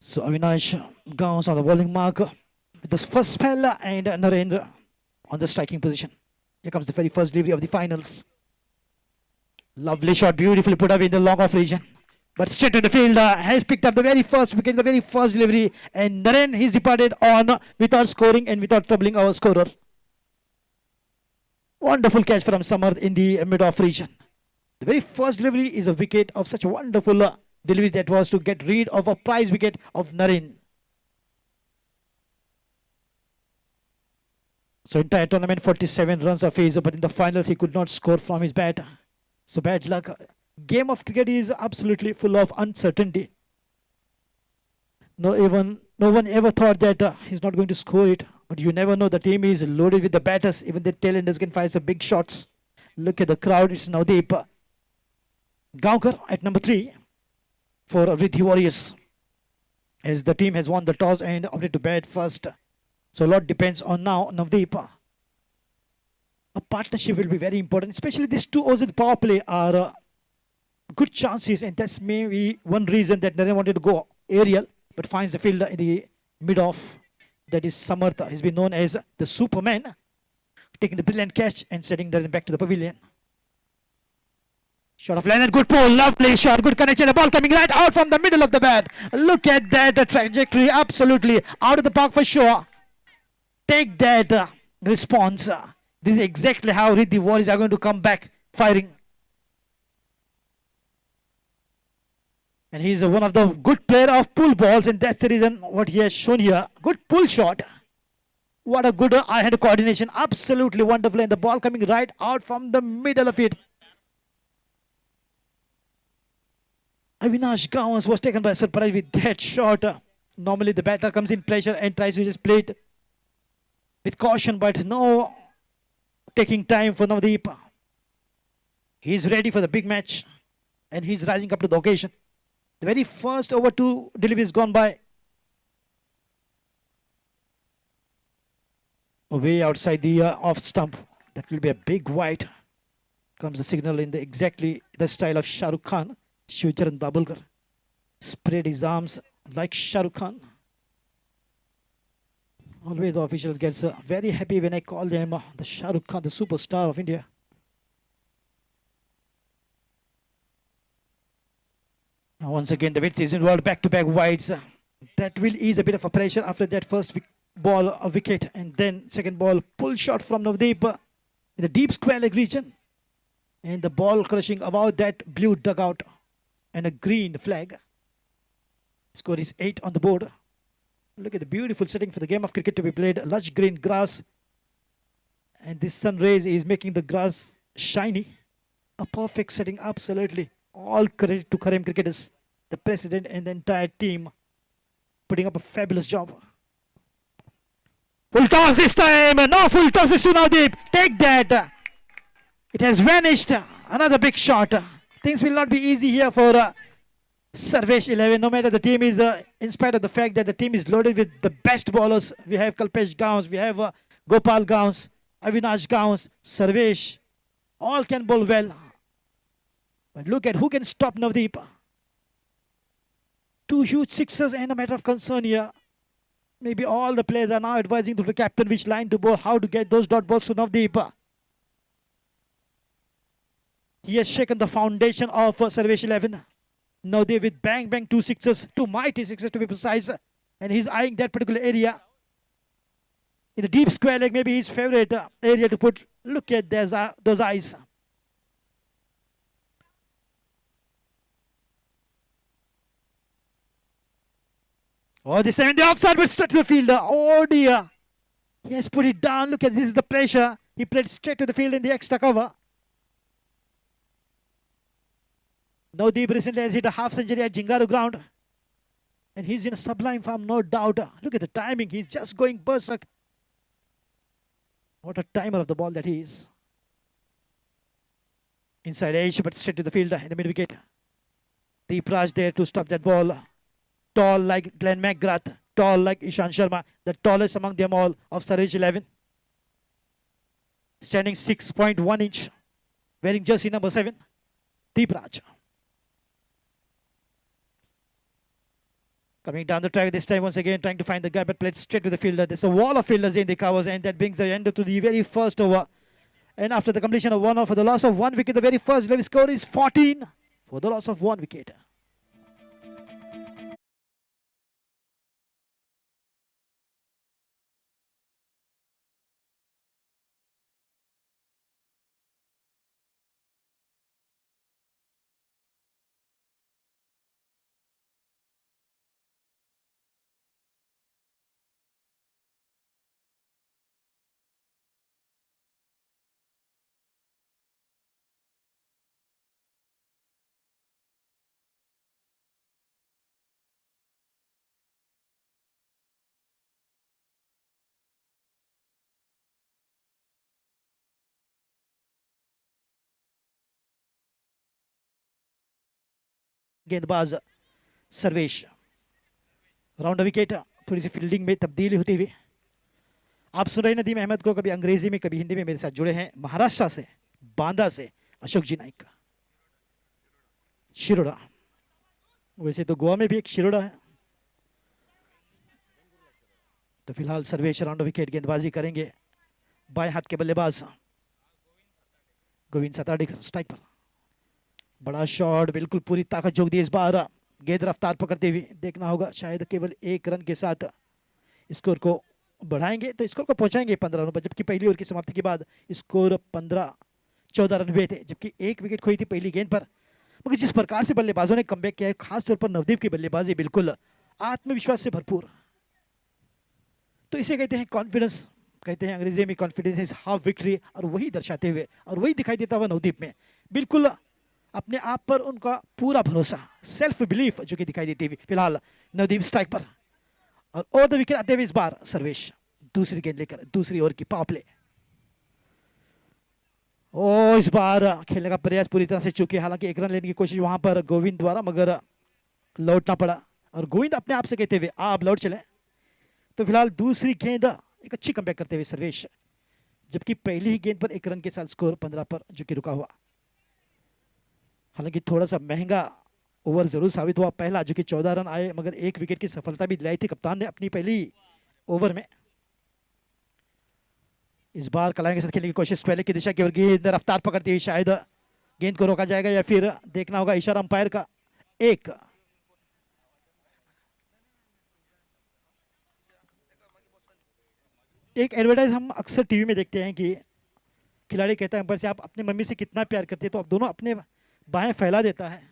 So Avinash Gauss on the bowling mark with the first spell and Narendra on the striking position. Here comes the very first delivery of the finals. Lovely shot, beautifully put away in the long off region. But straight to the field, has picked up the very first wicket, the very first delivery. And Naren, he's departed on without scoring and without troubling our scorer. Wonderful catch from Samarth in the mid-off region. The very first delivery is a wicket of such a wonderful delivery that was to get rid of a prize wicket of Naren. So entire tournament 47 runs of his, but in the finals he could not score from his bat. So bad luck. Game of cricket is absolutely full of uncertainty. No one ever thought that he's not going to score it. But you never know. The team is loaded with the batters. Even the tailenders can fire some big shots. Look at the crowd. It's Navdeep Gaonkar at number 3 for Riddhi Warriors. As the team has won the toss and opted to bat first. So a lot depends on now Navdeep. A partnership will be very important. Especially these two overs in the power play are good chances. And that's maybe one reason that Naren wanted to go aerial. But finds the fielder in the mid-off. That is Samartha. He's been known as the Superman. Taking the brilliant catch and sending Naren back to the pavilion. Shot of Leonard, good pull, lovely shot, good connection. The ball coming right out from the middle of the bat. Look at that trajectory, absolutely out of the park for sure. Take that response. This is exactly how Riddhi Warriors are going to come back firing. And he's one of the good player of pull balls, and that's the reason what he has shown here. Good pull shot. What a good eye-hand coordination. Absolutely wonderful. And the ball coming right out from the middle of it. Avinash Gauss was taken by surprise with that shot. Normally the batter comes in pressure and tries to just play it with caution, but no taking time for Navdeep. He's ready for the big match and he's rising up to the occasion. The very first over 2 deliveries gone by. Way outside the off stump. That will be a big wide. Comes the signal in the exactly the style of Shah Rukh Khan. Shivcharan Babulkar spread his arms like Shah Rukh Khan. Always the officials get very happy when I call them the Shah Rukh Khan, the superstar of India. Now once again the width is involved, back-to-back wides. That will ease a bit of a pressure after that first ball, a wicket, and then second ball, pull shot from Navdeep in the deep square leg region. And the ball crushing about that blue dugout and a green flag. Score is 8 on the board. Look at the beautiful setting for the game of cricket to be played. Lush green grass. And this sun rays is making the grass shiny. A perfect setting, absolutely. All credit to Kareem cricketers, the president and the entire team putting up a fabulous job. Full toss this time. No full toss is Navdeep. Take that. It has vanished. Another big shot. Things will not be easy here for Sarvesh 11. No matter the team is, in spite of the fact that the team is loaded with the best bowlers. We have Kalpesh Gauss, we have Gopal Gauss, Avinash Gauss, Sarvesh. All can bowl well. But look at who can stop Navdeep. 2 huge sixers and a matter of concern here. Maybe all the players are now advising to the captain which line to bowl, how to get those dot balls to Navdeep. He has shaken the foundation of Sarvesh 11. Now they with bang bang 2 sixes, 2 mighty sixes to be precise. And he's eyeing that particular area. In the deep square leg, maybe his favorite area to put. Look at those eyes. Oh, this time in the offside, but straight to the fielder. Oh dear. He has put it down. Look at this is the pressure. He played straight to the field in the extra cover. Navdeep recently has hit a half century at Jingaru ground. And he's in a sublime form, no doubt. Look at the timing. He's just going berserk. What a timer of the ball that he is. Inside edge, but straight to the fielder in the mid wicket. Deep Raj there to stop that ball. Tall like Glenn McGrath. Tall like Ishan Sharma. The tallest among them all of Sarvesh 11. Standing 6.1 inch. Wearing jersey number 7. Deep Raj. Coming down the track this time once again, trying to find the gap, but played straight to the fielder. There's a wall of fielders in the covers, and that brings the end to the very first over. And after the completion of 1 off for the loss of 1 wicket, the very first delivery score is 14 for the loss of 1 wicket. गेंदबाज Sarvesh, round wicket, थोड़ी सी fielding में तब्दीली होती हुई। आप सुन रहे नदीम अहमद को, कभी अंग्रेजी में कभी हिंदी में मेरे साथ जुड़े हैं महाराष्ट्र से, बांदा से अशोक जी नाइक, शिरोडा। वैसे तो गोवा में भी एक शिरोडा है। तो फिलहाल सर्वेश राउंड विकेट गेंदबाजी करेंगे। बाएं हाथ के बल्लेबाज गोविंद सताड़ीकर स्ट्राइक पर। बड़ा शॉट, बिल्कुल पूरी ताकत झोंक दी इस बार। गेंद रफ्तार पकड़ते हुए, देखना होगा शायद केवल 1 रन के साथ स्कोर को बढ़ाएंगे, तो स्कोर को पहुंचाएंगे 15 रनों पर। जबकि पहली ओवर की समाप्ति के बाद स्कोर 14 रन हुए थे, जबकि 1 विकेट खोई थी पहली गेंद पर। मगर जिस प्रकार से बल्लेबाजों ने कमबैक किया है, खासतौर पर नवदीप की बल्लेबाजी बिल्कुल आत्मविश्वास से भरपूर। तो इसे कहते हैं कॉन्फिडेंस, कहते हैं अंग्रेजी में कॉन्फिडेंस इज हाफ विक्ट्री, और वही दर्शाते हुए और वही दिखाई देता हुआ नवदीप में बिल्कुल अपने आप पर उनका पूरा भरोसा, सेल्फ बिलीफ जो कि दिखाई देती हुई। फिलहाल नवदीप स्ट्राइक पर, और ओवर द विकेट आते हुए इस बार सर्वेश दूसरी गेंद लेकर दूसरी ओवर की पावर प्ले। ओ इस बार खेलने का प्रयास पूरी तरह से चूके, हालांकि 1 रन लेने की कोशिश वहां पर गोविंद द्वारा, मगर लौटना पड़ा। और गोविंद अपने आप से कहते हुए आप लौट चले। तो फिलहाल दूसरी गेंद एक अच्छी कमबैक करते हुए सर्वेश, जबकि पहली ही गेंद पर 1 रन के साथ स्कोर 15 पर जो कि रुका हुआ। हालांकि थोड़ा सा महंगा ओवर जरूर साबित हुआ पहला, जो कि 14 रन आए, मगर 1 विकेट की सफलता भी दिलाई थी कप्तान ने अपनी पहली ओवर में। इस बार कलाइन के साथ खेलने की कोशिश, पहले की दिशा की ओर गेंद रफ्तार पकड़ती हुई, शायद गेंद को रोका जाएगा या फिर देखना होगा इशारा अंपायर का। एक एडवर्टाइज हम अक्सर टीवी में देखते हैं कि खिलाड़ी कहता है अंपायर से, आप अपनी मम्मी से कितना प्यार करते हैं, तो अब दोनों अपने बाहें फैला देता है,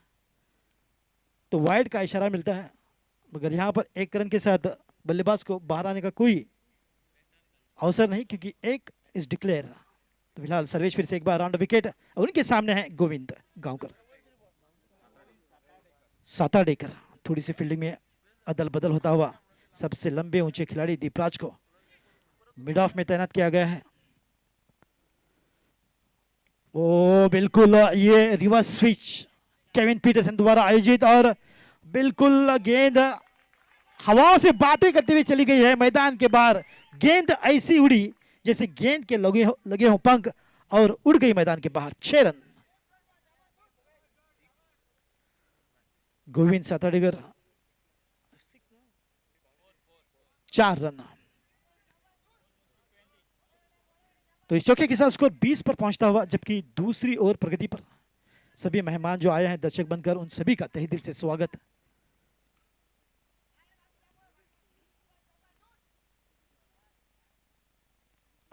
तो वाइड का इशारा मिलता है। मगर यहाँ पर 1 रन के साथ बल्लेबाज को बाहर आने का कोई अवसर नहीं, क्योंकि 1 इज डिक्लेयर। तो फिलहाल सर्वेश फिर से एक बार राउंड विकेट, और उनके सामने है गोविंद गांवकर, साताडेकर। थोड़ी सी फील्डिंग में अदल बदल होता हुआ सबसे लंबे ऊंचे खिलाड़ी दीपराज को मिड ऑफ में तैनात किया गया है। ओ बिल्कुल ये रिवर्स स्विच केविन पीटरसन द्वारा आयोजित, और बिल्कुल गेंद हवाओं से बातें करते हुए चली गई है मैदान के बाहर। गेंद ऐसी उड़ी जैसे गेंद के लगे हो पंख, और उड़ गई मैदान के बाहर। 6 रन। गोविंद साताड़ीकर 4 रन। तो इस चौके के साथ स्कोर 20 पर पहुंचता हुआ, जबकि दूसरी ओर प्रगति पर। सभी मेहमान जो आए हैं दर्शक बनकर, उन सभी का तहे दिल से स्वागत।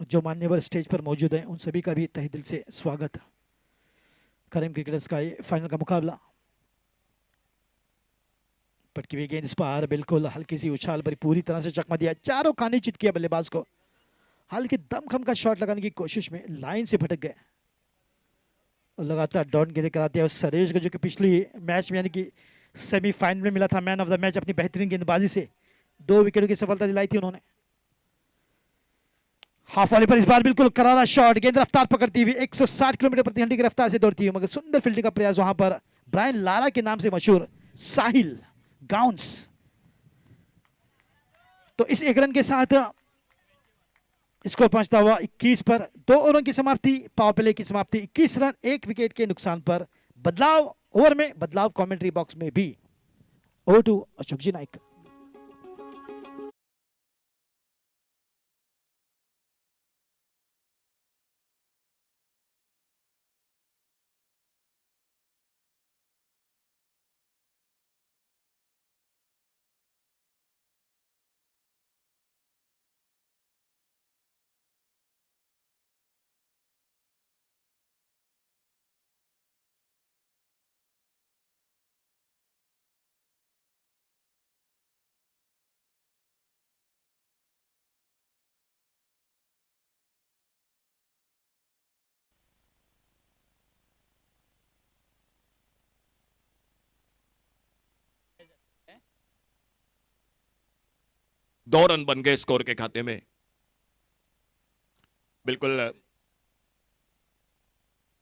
जो मान्यवर स्टेज पर मौजूद हैं, उन सभी का भी तहे दिल से स्वागत। करीम क्रिकेटर्स का ये फाइनल का मुकाबला। पटकी हुई गेंद इस पर बिल्कुल हल्की सी उछाल भरी, पूरी तरह से चकमा दिया, चारों खाने चित किया बल्लेबाज को। हालांकि दमखम का शॉट लगाने की कोशिश में लाइन से भटक गए, और लगातार डाउन गेंदें कराते हैं। सरेश को जो कि पिछली मैच में यानी कि सेमीफाइनल में मिला था मैन ऑफ द मैच अपनी बेहतरीन गेंदबाजी से, 2 विकेटों की सफलता दिलाई थी उन्होंने। हाफ वॉली पर इस बार बिल्कुल करारा शॉट, गेंद रफ्तार पकड़ती हुई 160 किलोमीटर प्रति घंटे की रफ्तार से दौड़ती हुई, मगर सुंदर फील्डिंग का प्रयास वहां पर ब्रायन लारा के नाम से मशहूर साहिल गाउंस। तो इस 1 रन के साथ स्कोर पहुंचता हुआ 21 पर। 2 ओवरों की समाप्ति, पावर प्ले की समाप्ति, 21 रन 1 विकेट के नुकसान पर। बदलाव ओवर में, बदलाव कमेंट्री बॉक्स में भी। Over to Ashok ji Naik. 2 run बन गए स्कोर के खाते में। बिल्कुल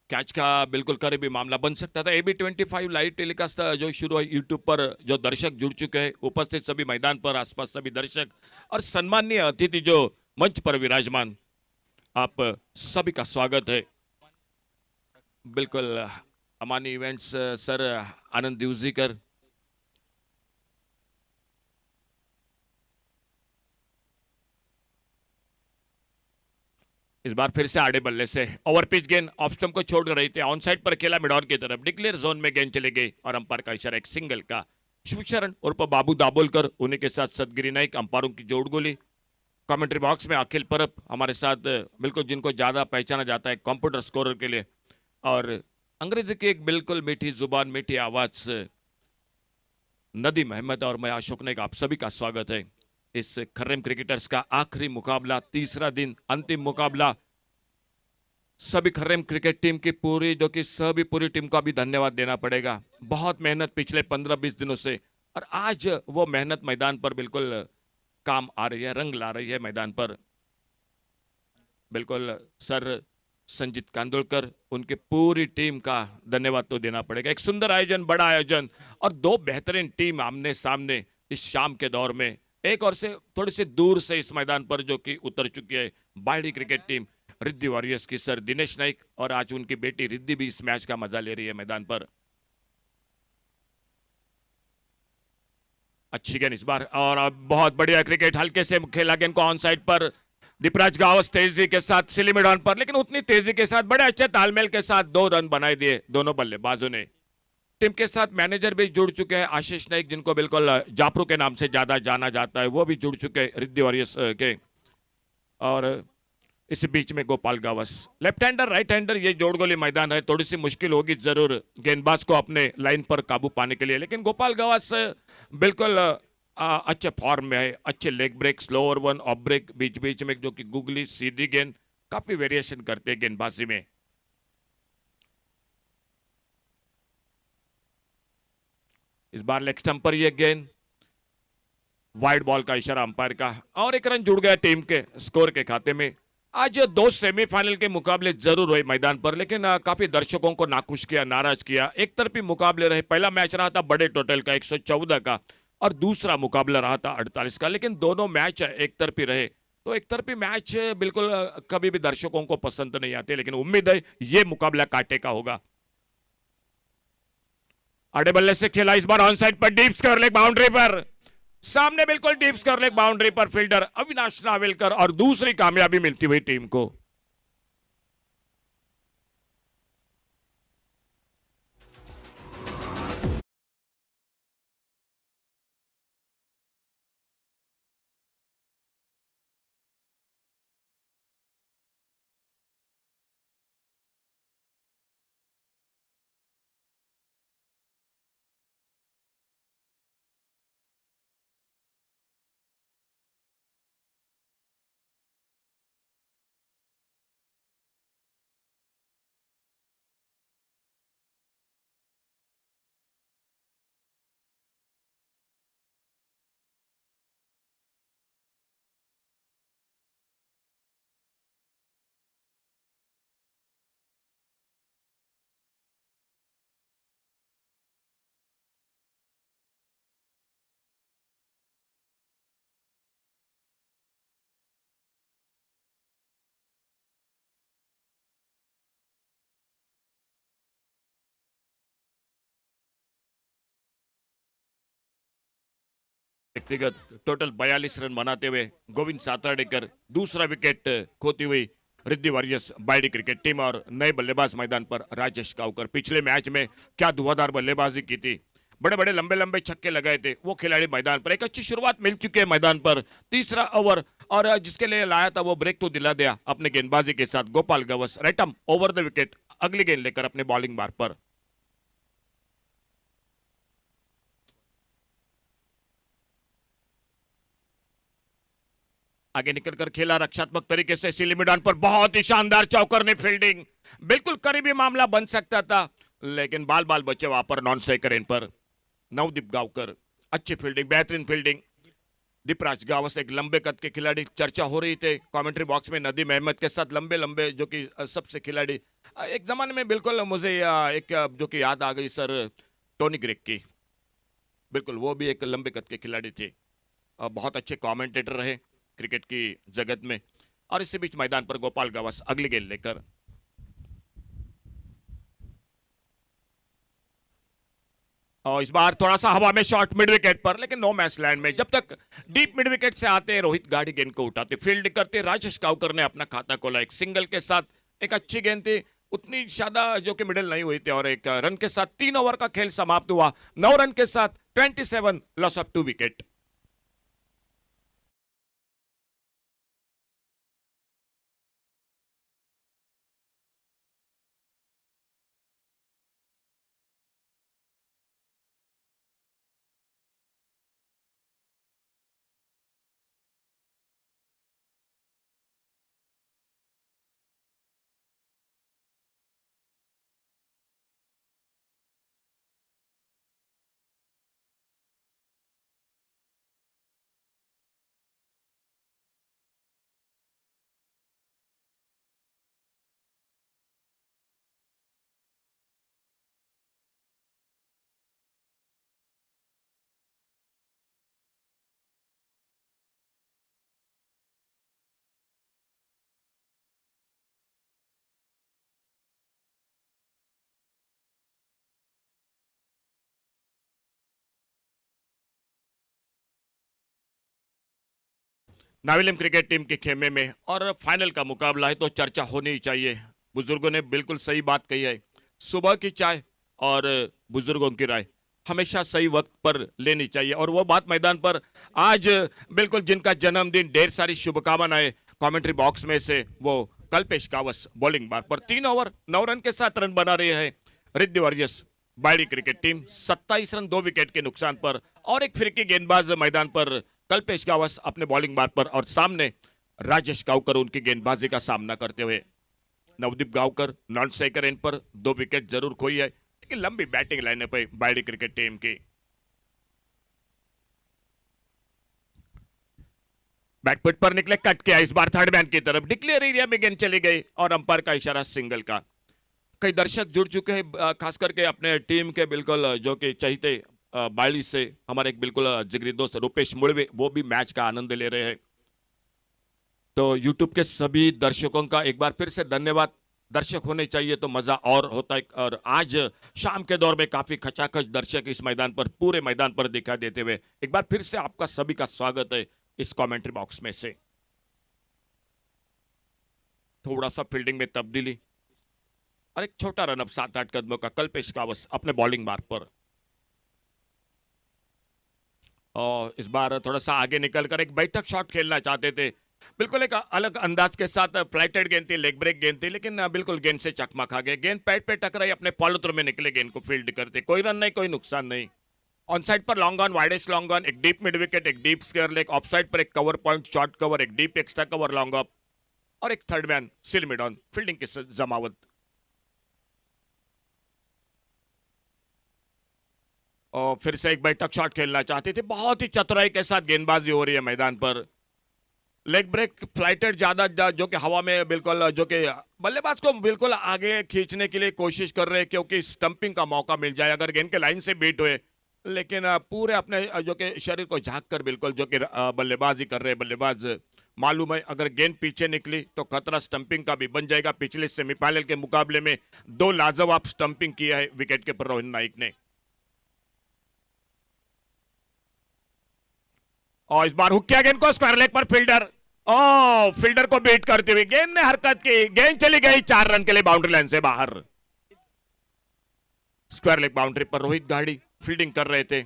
कैच का बिल्कुल करीबी मामला बन सकता था। AB25 लाइव टेलीकास्ट जो शुरू है यूट्यूब पर, जो दर्शक जुड़ चुके हैं, उपस्थित सभी मैदान पर आसपास सभी दर्शक और सम्माननीय अतिथि जो मंच पर विराजमान, आप सभी का स्वागत है। बिल्कुल अमानी इवेंट्स सर आनंद दिवजीकर, इस बार फिर से आड़े बल्ले से ओवर पिच गेंद ऑफ स्टंप को छोड़ रहे थे, ऑन साइड पर खेला मिडॉन की तरफ, डिक्लेयर जोन में गेंद चले गई और अंपायर का इशारा एक सिंगल का। शिवशरण उर्फ बाबू दाबोलकर, उन्हीं के साथ सदगिरी नाइक, अंपायरों की जोड़ गोली। कमेंट्री बॉक्स में अखिल परब हमारे साथ, बिल्कुल जिनको ज्यादा पहचाना जाता है कंप्यूटर स्कोरर के लिए, और अंग्रेजी की एक बिल्कुल मीठी जुबान मीठी आवाज से नदीम अहमद और मैं अशोक नाइक, आप सभी का स्वागत है। इस खर्रम क्रिकेटर्स का आखिरी मुकाबला, तीसरा दिन, अंतिम मुकाबला। सभी खर्रम क्रिकेट टीम की पूरी, जो कि सभी पूरी टीम को अभी धन्यवाद देना पड़ेगा। बहुत मेहनत पिछले 15-20 दिनों से, और आज वो मेहनत मैदान पर बिल्कुल काम आ रही है, रंग ला रही है मैदान पर। बिल्कुल सर संजीत कांदोलकर, उनकी पूरी टीम का धन्यवाद तो देना पड़ेगा। एक सुंदर आयोजन, बड़ा आयोजन और 2 बेहतरीन टीम आमने सामने इस शाम के दौर में। एक और से थोड़ी सी दूर से इस मैदान पर जो कि उतर चुकी है बाड़ी क्रिकेट टीम, रिद्धि वॉरियर्स की सर दिनेश नाइक, और आज उनकी बेटी रिद्धि भी इस मैच का मजा ले रही है मैदान पर। अच्छी गेंद इस बार, और अब बहुत बढ़िया क्रिकेट, हल्के से खेला गेंद को ऑन साइड पर। दीपराज गावस तेजी के साथ सिली मिडॉन पर, लेकिन उतनी तेजी के साथ बड़े अच्छे तालमेल के साथ 2 रन बनाए दिए दोनों बल्लेबाजों ने। टीम के साथ मैनेजर भी जुड़ चुके हैं, आशीष नाइक, जिनको बिल्कुल जापरू के नाम से ज्यादा जाना जाता है, वो भी जुड़ चुके हैं रिद्धि वॉरियर्स के। और इस बीच में Gopal Gawas, left hander right hander, ये जोड़ गोली मैदान है, थोड़ी सी मुश्किल होगी जरूर गेंदबाज को अपने लाइन पर काबू पाने के लिए, लेकिन गोपाल गावस बिल्कुल अच्छे फॉर्म में है। अच्छे leg break, slower one, off break, बीच बीच में जो कि गुगली सीधी गेंद, काफी वेरिएशन करते हैं गेंदबाजी में। इस बार लेग स्टंप पर यह गेंद, वाइड बॉल का इशारा अंपायर का, और 1 रन जुड़ गया टीम के स्कोर के खाते में। आज 2 सेमीफाइनल के मुकाबले जरूर हुए मैदान पर, लेकिन काफी दर्शकों को नाखुश किया, नाराज किया। एक तरफी मुकाबले रहे। पहला मैच रहा था बड़े टोटल का 114 का, और दूसरा मुकाबला रहा था 48 का, लेकिन दोनों मैच एक तरफी रहे। तो एक तरफी मैच बिल्कुल कभी भी दर्शकों को पसंद नहीं आते, लेकिन उम्मीद है ये मुकाबला कांटे का होगा। आड़े बल्ले से खेला इस बार ऑन साइड पर, डीप स्क्वायर लेग बाउंड्री पर, सामने बिल्कुल डीप स्क्वायर लेग बाउंड्री पर फील्डर अविनाश नावेलकर, और दूसरी कामयाबी मिलती हुई टीम को। व्यक्तिगत टोटल 42 रन बनाते हुए गोविंद सातराडेकर, दूसरा विकेट खोती हुई रिद्धि वॉरियर्स बायडी क्रिकेट टीम, और नए बल्लेबाज मैदान पर राजेश काउकर। पिछले मैच में क्या धुआंधार बल्लेबाजी की थी, बड़े बड़े लंबे लंबे छक्के लगाए थे वो खिलाड़ी मैदान पर। एक अच्छी शुरुआत मिल चुकी है मैदान पर, तीसरा ओवर, और जिसके लिए लाया था वो ब्रेक तो दिला दिया अपने गेंदबाजी के साथ Gopal Gawas, right arm over the wicket, अगली गेंद लेकर अपने बॉलिंग मार्ग पर। आगे निकलकर खेला रक्षात्मक तरीके से सिलीमिडान पर, बहुत ही शानदार चौकर ने फील्डिंग, बिल्कुल करीबी मामला बन सकता था, लेकिन बाल बाल बचे वहां पर नॉन स्ट्राइकर इन पर। नवदीप गांवकर, अच्छी फील्डिंग, बेहतरीन फील्डिंग। दीपराज गावस एक लंबे कद के खिलाड़ी, चर्चा हो रही थी कमेंट्री बॉक्स में नदीम अहमद के साथ, लंबे लंबे जो कि सबसे खिलाड़ी एक जमाने में, बिल्कुल मुझे एक जो कि याद आ गई सर, टोनी ग्रेग की। बिल्कुल वो भी एक लंबे कद के खिलाड़ी थे, बहुत अच्छे कमेंटेटर रहे क्रिकेट की जगत में। और इसी बीच मैदान पर गोपाल गावस अगली गेंद लेकर, और इस बार थोड़ा सा हवा में शॉट मिड विकेट पर, लेकिन नो मैच लैंड में। जब तक डीप मिड विकेट से आते रोहित गाड़ी गेंद को उठाते, फील्ड करते, राजेश काउकर ने अपना खाता खोला एक सिंगल के साथ। एक अच्छी गेंद थी, उतनी ज्यादा जो कि मिडल नहीं हुई थी, और एक रन के साथ 3 ओवर का खेल समाप्त हुआ 9 रन के साथ, 27 लॉस ऑफ 2 विकेट। नाविलियम क्रिकेट टीम के खेमे में और फाइनल का मुकाबला है तो चर्चा होनी ही चाहिए। बुजुर्गों ने बिल्कुल सही बात कही है, सुबह की चाय और बुजुर्गों की राय हमेशा सही वक्त पर लेनी चाहिए। और वो बात मैदान पर आज बिल्कुल जिनका जन्मदिन, ढेर सारी शुभकामनाएं कमेंट्री बॉक्स में से, वो कल्पेश गावस बॉलिंग बार पर 3 ओवर 9 रन के साथ रन बना रहे हैं। रिद्धि वॉरियर्स बाड़ी क्रिकेट टीम 27 रन 2 विकेट के नुकसान पर, और एक फिरकी गेंदबाज मैदान पर कल्पेश गावस अपने बॉलिंग बार पर, और सामने राजेश गावकर उनकी गेंदबाजी का सामना करते हुए। Navdeep Gavkar non striker end पर 2 विकेट जरूर खोई है, लेकिन लंबी बैटिंग लाइनअप है बाड़ी क्रिकेट टीम की। बैकफुट पर निकले, कट किया, इस बार थर्ड मैन की तरफ, डिक्लेयर एरिया में गेंद चली गई और अंपायर का इशारा सिंगल का। कई दर्शक जुड़ चुके हैं, खास करके अपने टीम के बिल्कुल जो कि चाहते बाड़ी से, हमारे एक बिल्कुल जिगरी दोस्त रुपेश मुड़वे, वो भी मैच का आनंद ले रहे हैं। तो यूट्यूब के सभी दर्शकों का एक बार फिर से धन्यवाद। दर्शक होने चाहिए तो मजा और होता है, और आज शाम के दौर में काफी खचाखच दर्शक इस मैदान पर, पूरे मैदान पर दिखाई देते हुए एक बार फिर से आपका सभी का स्वागत है इस कमेंट्री बॉक्स में से। थोड़ा सा फील्डिंग में तब्दीली और एक छोटा रनअप 7-8 कदमों का कल्पेश गावस अपने बॉलिंग मार्ग पर, और इस बार थोड़ा सा आगे निकलकर एक बैठक शॉट खेलना चाहते थे, बिल्कुल एक अलग अंदाज के साथ। फ्लाइटेड गेंद थी, लेग ब्रेक गेंद थी, लेकिन बिल्कुल गेंद से चकमा खा गए। गेंद पैड पे टकराई, अपने पॉलिथ्रो में निकले, गेंद को फील्ड करते, कोई रन नहीं, कोई नुकसान नहीं। ऑन साइड पर long on, widest long on, एक डीप मिड विकेट, एक deep square leg, of side पर एक कवर पॉइंट शॉर्ट कवर, एक deep extra cover long off, और एक थर्ड मैन सिल मिड ऑन, फील्डिंग की जमावट। और फिर से एक बैठक शॉट खेलना चाहते थे, बहुत ही चतुराई के साथ गेंदबाजी हो रही है मैदान पर। लेग ब्रेक फ्लाइटेड ज्यादा जो कि हवा में बिल्कुल, जो कि बल्लेबाज को बिल्कुल आगे खींचने के लिए कोशिश कर रहे हैं, क्योंकि स्टंपिंग का मौका मिल जाए अगर गेंद के लाइन से बीट हुए। लेकिन पूरे अपने जो कि शरीर को झांक कर बिल्कुल जो कि बल्लेबाजी कर रहे हैं बल्लेबाज। मालूम है अगर गेंद पीछे निकली तो खतरा स्टंपिंग का भी बन जाएगा। पिछले सेमीफाइनल के मुकाबले में 2 लाजवाब स्टंपिंग किया है विकेट कीपर रोहित नाइक ने। और इस बार हुक किया गेंद को स्क्वायर लेग पर, फील्डर फील्डर को बीट करते हुए गेंद ने हरकत की, गेंद चली गई 4 रन के लिए बाउंड्री लाइन से बाहर। स्क्वायर लेग बाउंड्री पर रोहित गाड़ी फील्डिंग कर रहे थे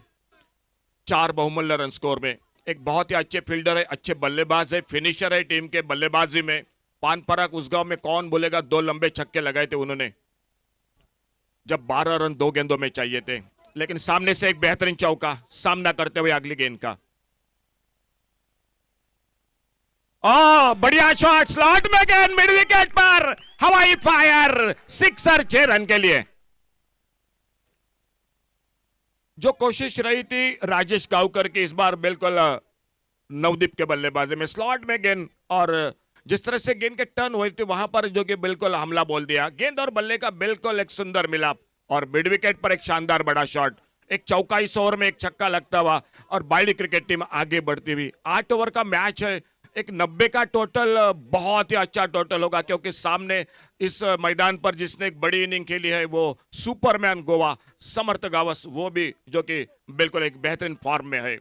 4 बहुमूल्य रन स्कोर में। एक बहुत ही अच्छे फील्डर है, अच्छे बल्लेबाज है, फिनिशर है टीम के बल्लेबाजी में। पान पराग उस गांव में कौन बोलेगा, 2 लंबे छक्के लगाए थे उन्होंने जब 12 रन 2 गेंदों में चाहिए थे। लेकिन सामने से एक बेहतरीन चौका सामना करते हुए अगली गेंद का, बढ़िया शॉट, स्लॉट में गेंद मिड विकेट पर, हवाई फायर, सिक्सर 6 रन के लिए। जो कोशिश रही थी राजेश गावकर की, इस बार बिल्कुल नवदीप के बल्लेबाजी में स्लॉट में गेंद, और जिस तरह से गेंद के टर्न हुई थी वहां पर जो कि बिल्कुल हमला बोल दिया, गेंद और बल्ले का बिल्कुल एक सुंदर मिलाप, और मिड विकेट पर एक शानदार बड़ा शॉट, एक चौका इस ओवर में एक छक्का लगता हुआ, और बाड़ी क्रिकेट टीम आगे बढ़ती हुई। 8 ओवर का मैच है, एक 90 का टोटल बहुत ही अच्छा टोटल होगा, क्योंकि सामने इस मैदान पर जिसने एक बड़ी इनिंग खेली है वो सुपरमैन गोवा समर्थ गावस, वो भी जो कि बिल्कुल एक बेहतरीन फॉर्म में है।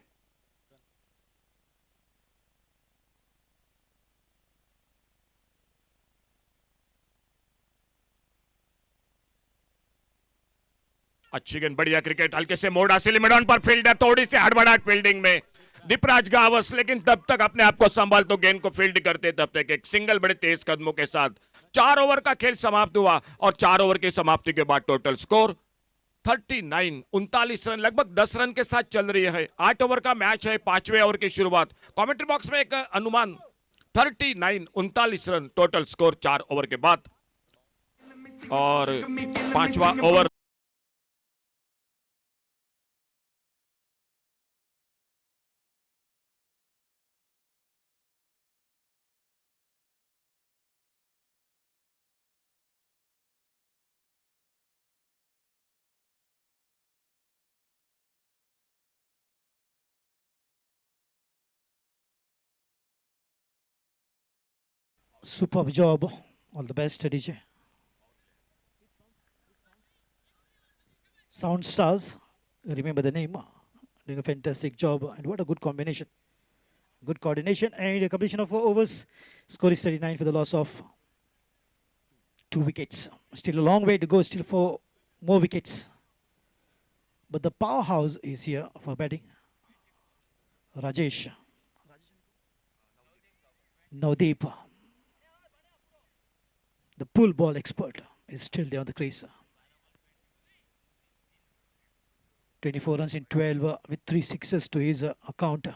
अच्छी गेंद, बढ़िया क्रिकेट, हल्के से मोड़ हासिल मिडॉन पर फील्डर थोड़ी सी हड़बड़ाहट फील्डिंग में दीपराज गावस, लेकिन तब तक अपने आप को संभाल तो गेंद को फील्ड करते तब तक एक सिंगल बड़े तेज कदमों के साथ 4 ओवर का खेल समाप्त हुआ, और 4 ओवर की समाप्ति के बाद टोटल स्कोर 39, 39 रन, लगभग 10 रन के साथ चल रही है। 8 ओवर का मैच है, 5वें ओवर की शुरुआत। कमेंट्री बॉक्स में एक अनुमान 39, 39 रन टोटल स्कोर 4 ओवर के बाद, और 5वां over. Superb job. All the best, DJ. Sound Stars. Remember the name. Doing a fantastic job. And what a good combination. Good coordination and a completion of 4 overs. Score is 39 for the loss of 2 wickets. Still a long way to go. Still 4 more wickets. But the powerhouse is here for batting. Rajesh. Navdeep. The pull ball expert is still there on the crease. 24 runs in 12 with 3 sixes to his account.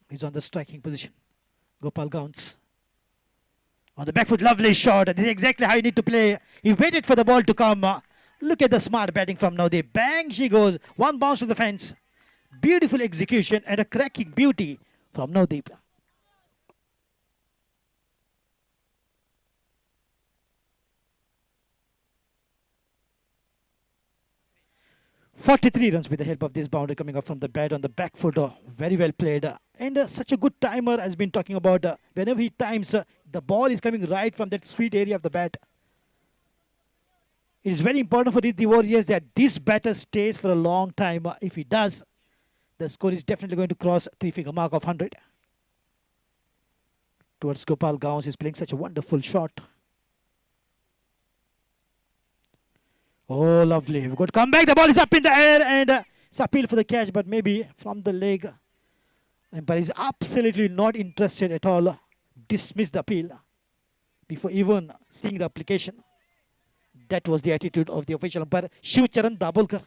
He's on the striking position. Gopal Gaunce. On the back foot, lovely shot. This is exactly how you need to play. He waited for the ball to come. Look at the smart batting from Navdeep. Bang, she goes. One bounce to the fence. Beautiful execution and a cracking beauty from Navdeep. "43 runs with the help of this boundary coming up from the bat on the back foot. Very well played. And such a good timer has been talking about whenever he times, the ball is coming right from that sweet area of the bat. It is very important for the Warriors that this batter stays for a long time. If he does, the score is definitely going to cross 3-figure mark of 100. Towards Gopal Gaunce, is playing such a wonderful shot. Oh, lovely. We've got to come back. The ball is up in the air and it's appeal for the catch, but maybe from the leg. Umpire is absolutely not interested at all. Dismiss the appeal before even seeing the application. That was the attitude of the official umpire, Shiv Charan Dabholkar.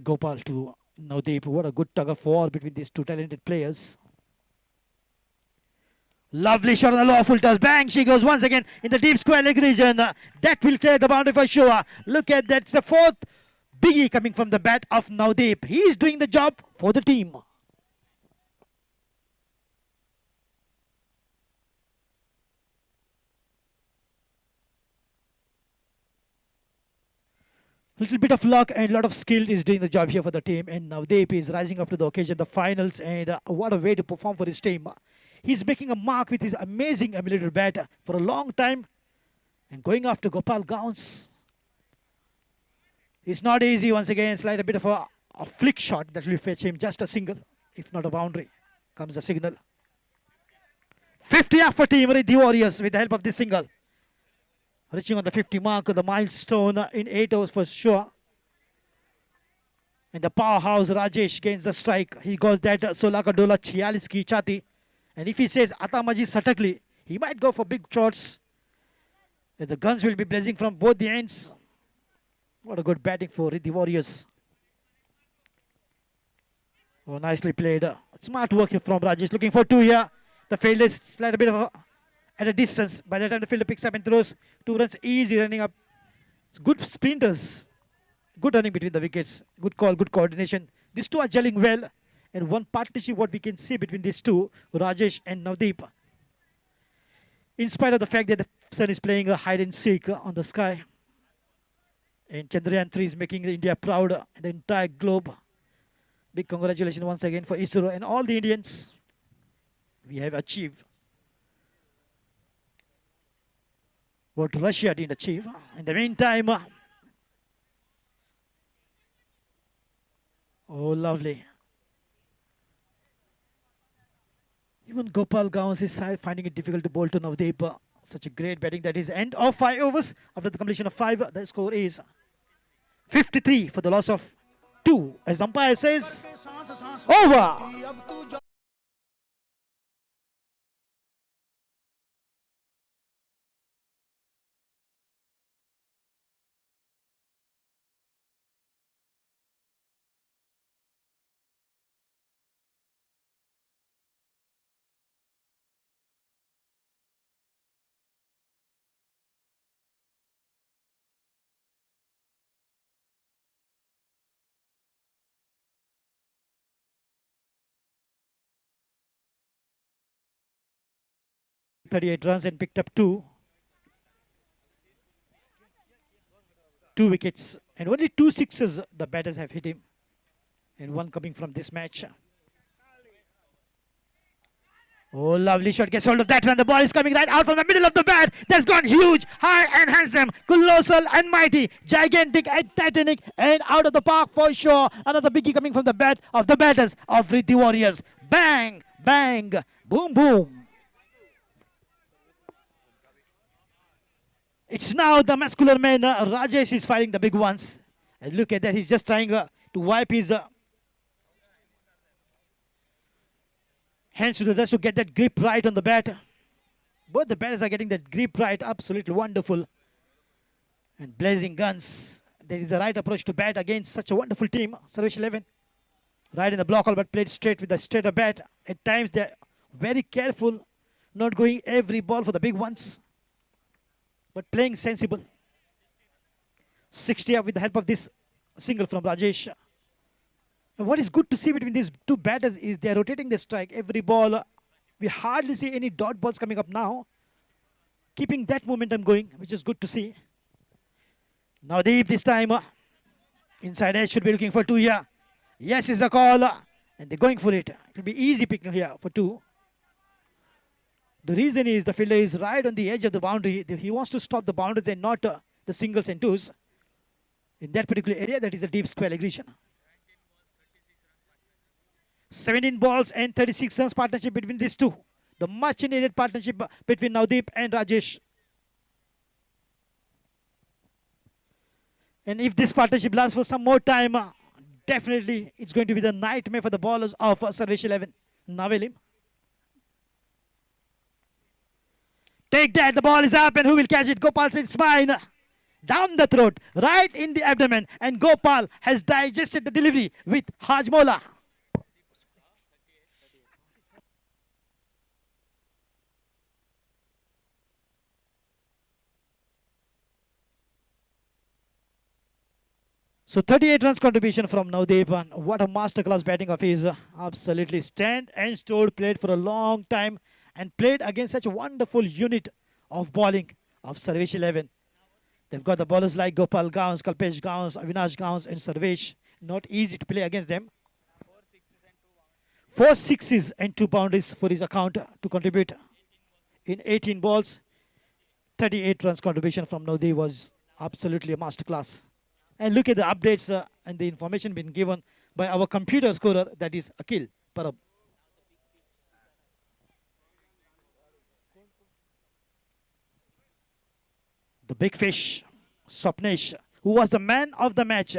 Gopal to Navdeep. What a good tug of war between these two talented players. Lovely shot on the lower full toss. Bang, she goes once again in the deep square leg region. That will clear the boundary for sure. Look at that. It's the 4th biggie coming from the bat of Navdeep. He's doing the job for the team. Little bit of luck and a lot of skill is doing the job here for the team. And Navdeep is rising up to the occasion, the finals. And what a way to perform for his team. He's making a mark with his amazing ability to bat for a long time. And going after Gopal Gaunce. It's not easy once again. Slide a bit of a flick shot that will fetch him just a single. If not a boundary. Comes the signal. 50 up for team the Warriors with the help of this single. Reaching on the 50 mark, the milestone in 8 overs for sure. And the powerhouse Rajesh gains the strike. He goes that Solaka Dola 46 ki chati. And if he says Atamaji Satakli, he might go for big shots. And the guns will be blazing from both the ends. What a good batting for the Warriors. Oh, nicely played. Smart work here from Rajesh. Looking for 2 here. The fielder is slight a bit of at a distance. By the time the fielder picks up and throws 2 runs, easy running up. It's good sprinters. Good running between the wickets. Good call, good coordination. These two are gelling well. And one partnership, what we can see between these two, Rajesh and Navdeep. In spite of the fact that the sun is playing a hide and seek on the sky. And Chandrayaan 3 is making India proud and the entire globe. Big congratulations once again for ISRO and all the Indians. We have achieved what Russia didn't achieve. In the meantime, oh, lovely. Even Gopal Gauss is finding it difficult to bowl to Navdeep. Such a great batting. That is end of 5 overs. After the completion of 5, the score is 53 for the loss of 2. As umpire says, over. .38 runs and picked up 2 wickets. And only 2 sixes the batters have hit him. And one coming from this match. Oh, lovely shot. Gets hold of that one. The ball is coming right out from the middle of the bat. That's gone huge, high and handsome, colossal and mighty, gigantic and titanic, and out of the park for sure. Another biggie coming from the bat of the batters of Riddhi Warriors. Bang, bang, boom, boom. It's now the muscular man, Rajesh, is fighting the big ones. And look at that. He's just trying to wipe his hands to the dust to get that grip right on the bat. Both the batters are getting that grip right. Absolutely wonderful. And blazing guns. There is a right approach to bat against such a wonderful team. Sarvesh 11. Right in the block, but played straight with the straighter bat. At times they're very careful, not going every ball for the big ones, but playing sensible. 60 up with the help of this single from Rajesh. And what is good to see between these two batters is they are rotating the strike. Every ball, we hardly see any dot balls coming up now. Keeping that momentum going, which is good to see. Now Deep this time, inside edge should be looking for 2 here. Yes is the call, and they're going for it. It will be easy picking here for 2. The reason is the fielder is right on the edge of the boundary. He wants to stop the boundaries and not the singles and twos. In that particular area, that is a deep square aggression. 17 balls and 36 runs partnership between these two. The much needed partnership between Navdeep and Rajesh. And if this partnership lasts for some more time, definitely it's going to be the nightmare for the bowlers of Sarvesh 11. Navelim. Take that, the ball is up and who will catch it? Gopal says it's mine. Down the throat, right in the abdomen, and Gopal has digested the delivery with Hajmola. So 38 runs contribution from Navdeep. What a masterclass batting of his. Absolutely stand and stood, played for a long time and played against such a wonderful unit of bowling of Sarvesh 11. They've got the bowlers like Gopal Gauss, Kalpesh Gauss, Avinash Gauss and Sarvesh. Not easy to play against them. 4 sixes and 2 boundaries for his account to contribute. In 18 balls, 38 runs contribution from Navdeep was absolutely a masterclass. And look at the updates and the information being given by our computer scorer, that is Akhil Parab. The big fish, Swapnesh, who was the man of the match,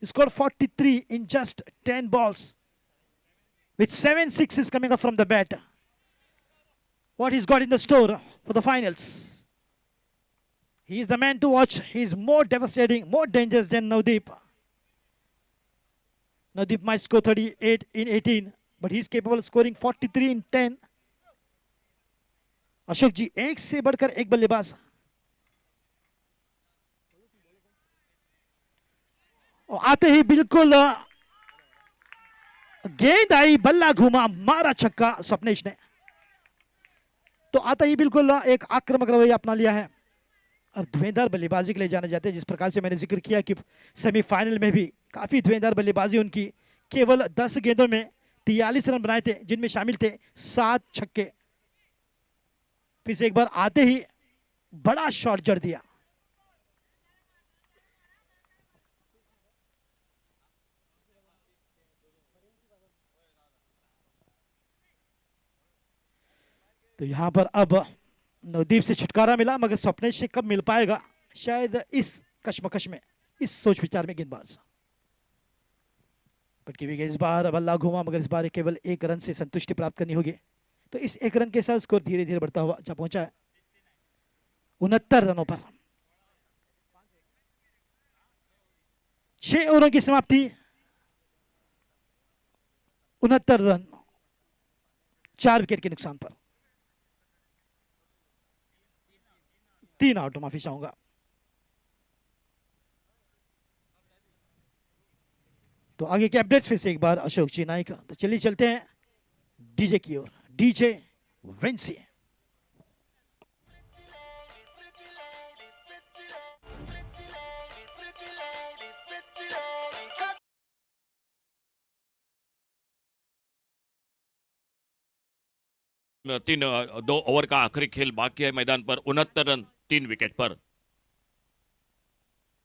he scored 43 in just 10 balls, with 7 sixes coming up from the bat. What he's got in the store for the finals. He's the man to watch. He's more devastating, more dangerous than Navdeep. Navdeep might score 38 in 18, but he's capable of scoring 43 in 10. Ashok जी, एक से बढ़कर एक बल्लेबाज. आते ही बिल्कुल गेंद आई, बल्ला घूमा, मारा छक्का स्वप्नेश ने। तो आता ही बिल्कुल एक आक्रामक रवैया अपना लिया है और धुएंधार बल्लेबाजी के लिए जाने जाते हैं। जिस प्रकार से मैंने जिक्र किया कि सेमीफाइनल में भी काफी धुएंधार बल्लेबाजी उनकी, केवल 10 गेंदों में 43 रन बनाए थे, जिनमें शामिल थे 7 छक्के। फिर से एक बार आते ही बड़ा शॉट जड़ दिया। तो यहां पर अब नवदीप से छुटकारा मिला, मगर स्वप्नेश से कब मिल पाएगा, शायद इस कश्मकश में, इस सोच विचार में गेंदबाज। पटकी हुई गेंद, इस बार बल्ला घूमा, मगर इस बार केवल 1 रन से संतुष्टि प्राप्त करनी होगी। तो इस 1 रन के साथ स्कोर धीरे धीरे बढ़ता हुआ जा पहुंचा है 69 रनों पर। 6 ओवरों की समाप्ति, 69 रन 4 विकेट के नुकसान पर। 3 आउट, माफी चाहूंगा। तो आगे के अपडेट्स फिर से एक बार अशोक जी नाइक। तो चलिए चलते हैं डीजे की ओर। डीजे वेंसी। तीन 2 ओवर का आखिरी खेल बाकी है मैदान पर। 69 रन 3 विकेट पर।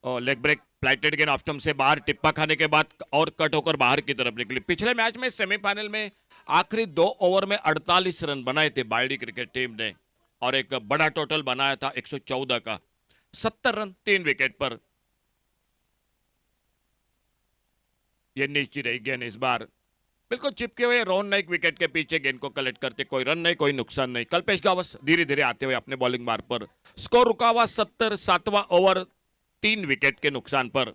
और लेग ब्रेक फ्लाइटेड गेंद ऑफ स्टंप से बाहर, टिप्पा खाने के बाद और कट होकर बाहर की तरफ निकली। पिछले मैच में सेमीफाइनल में आखिरी 2 ओवर में 48 रन बनाए थे बायडी क्रिकेट टीम ने और एक बड़ा टोटल बनाया था 114 का। 70 रन 3 विकेट पर। यह नीचे रही गेंद, इस बार बिल्कुल चिपके हुए रोहन नाइक विकेट के पीछे गेंद को कलेक्ट करते, कोई रन नहीं, कोई नुकसान नहीं। कल्पेश गावस धीरे धीरे आते हुए अपने बॉलिंग मार्ग पर। स्कोर रुका हुआ 70, 7वां ओवर 3 विकेट के नुकसान पर।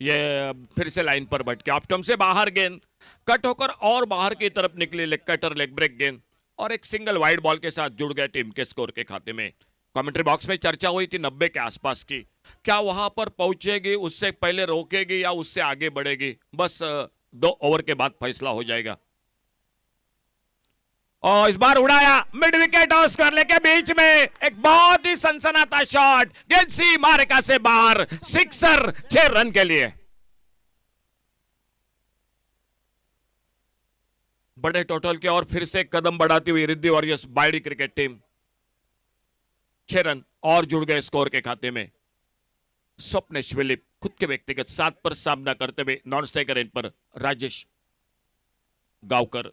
ये फिर से लाइन पर भटके, ऑफ स्टंप से बाहर गेंद कट होकर और बाहर की तरफ निकली। लेग कटर, लेग ब्रेक गेंद और एक सिंगल वाइड बॉल के साथ जुड़ गए टीम के स्कोर के खाते में। कमेंट्री बॉक्स में चर्चा हुई थी 90 के आसपास की, क्या वहां पर पहुंचेगी, उससे पहले रोकेगी या उससे आगे बढ़ेगी। बस 2 ओवर के बाद फैसला हो जाएगा। और इस बार उड़ाया मिड विकेट और स्क्वायर के बीच में एक बहुत ही सनसनाता शॉट, गेंद सी मार्का से बाहर, सिक्सर 6 रन के लिए। बड़े टोटल के और फिर से कदम बढ़ाती हुई रिद्धि वॉरियर्स बायडी क्रिकेट टीम 6 रन और जुड़ गए स्कोर के खाते में। स्वप्नेश विलिप खुद के व्यक्तिगत 7 पर सामना करते हुए नॉन स्ट्राइकर एंड पर राजेश गावकर।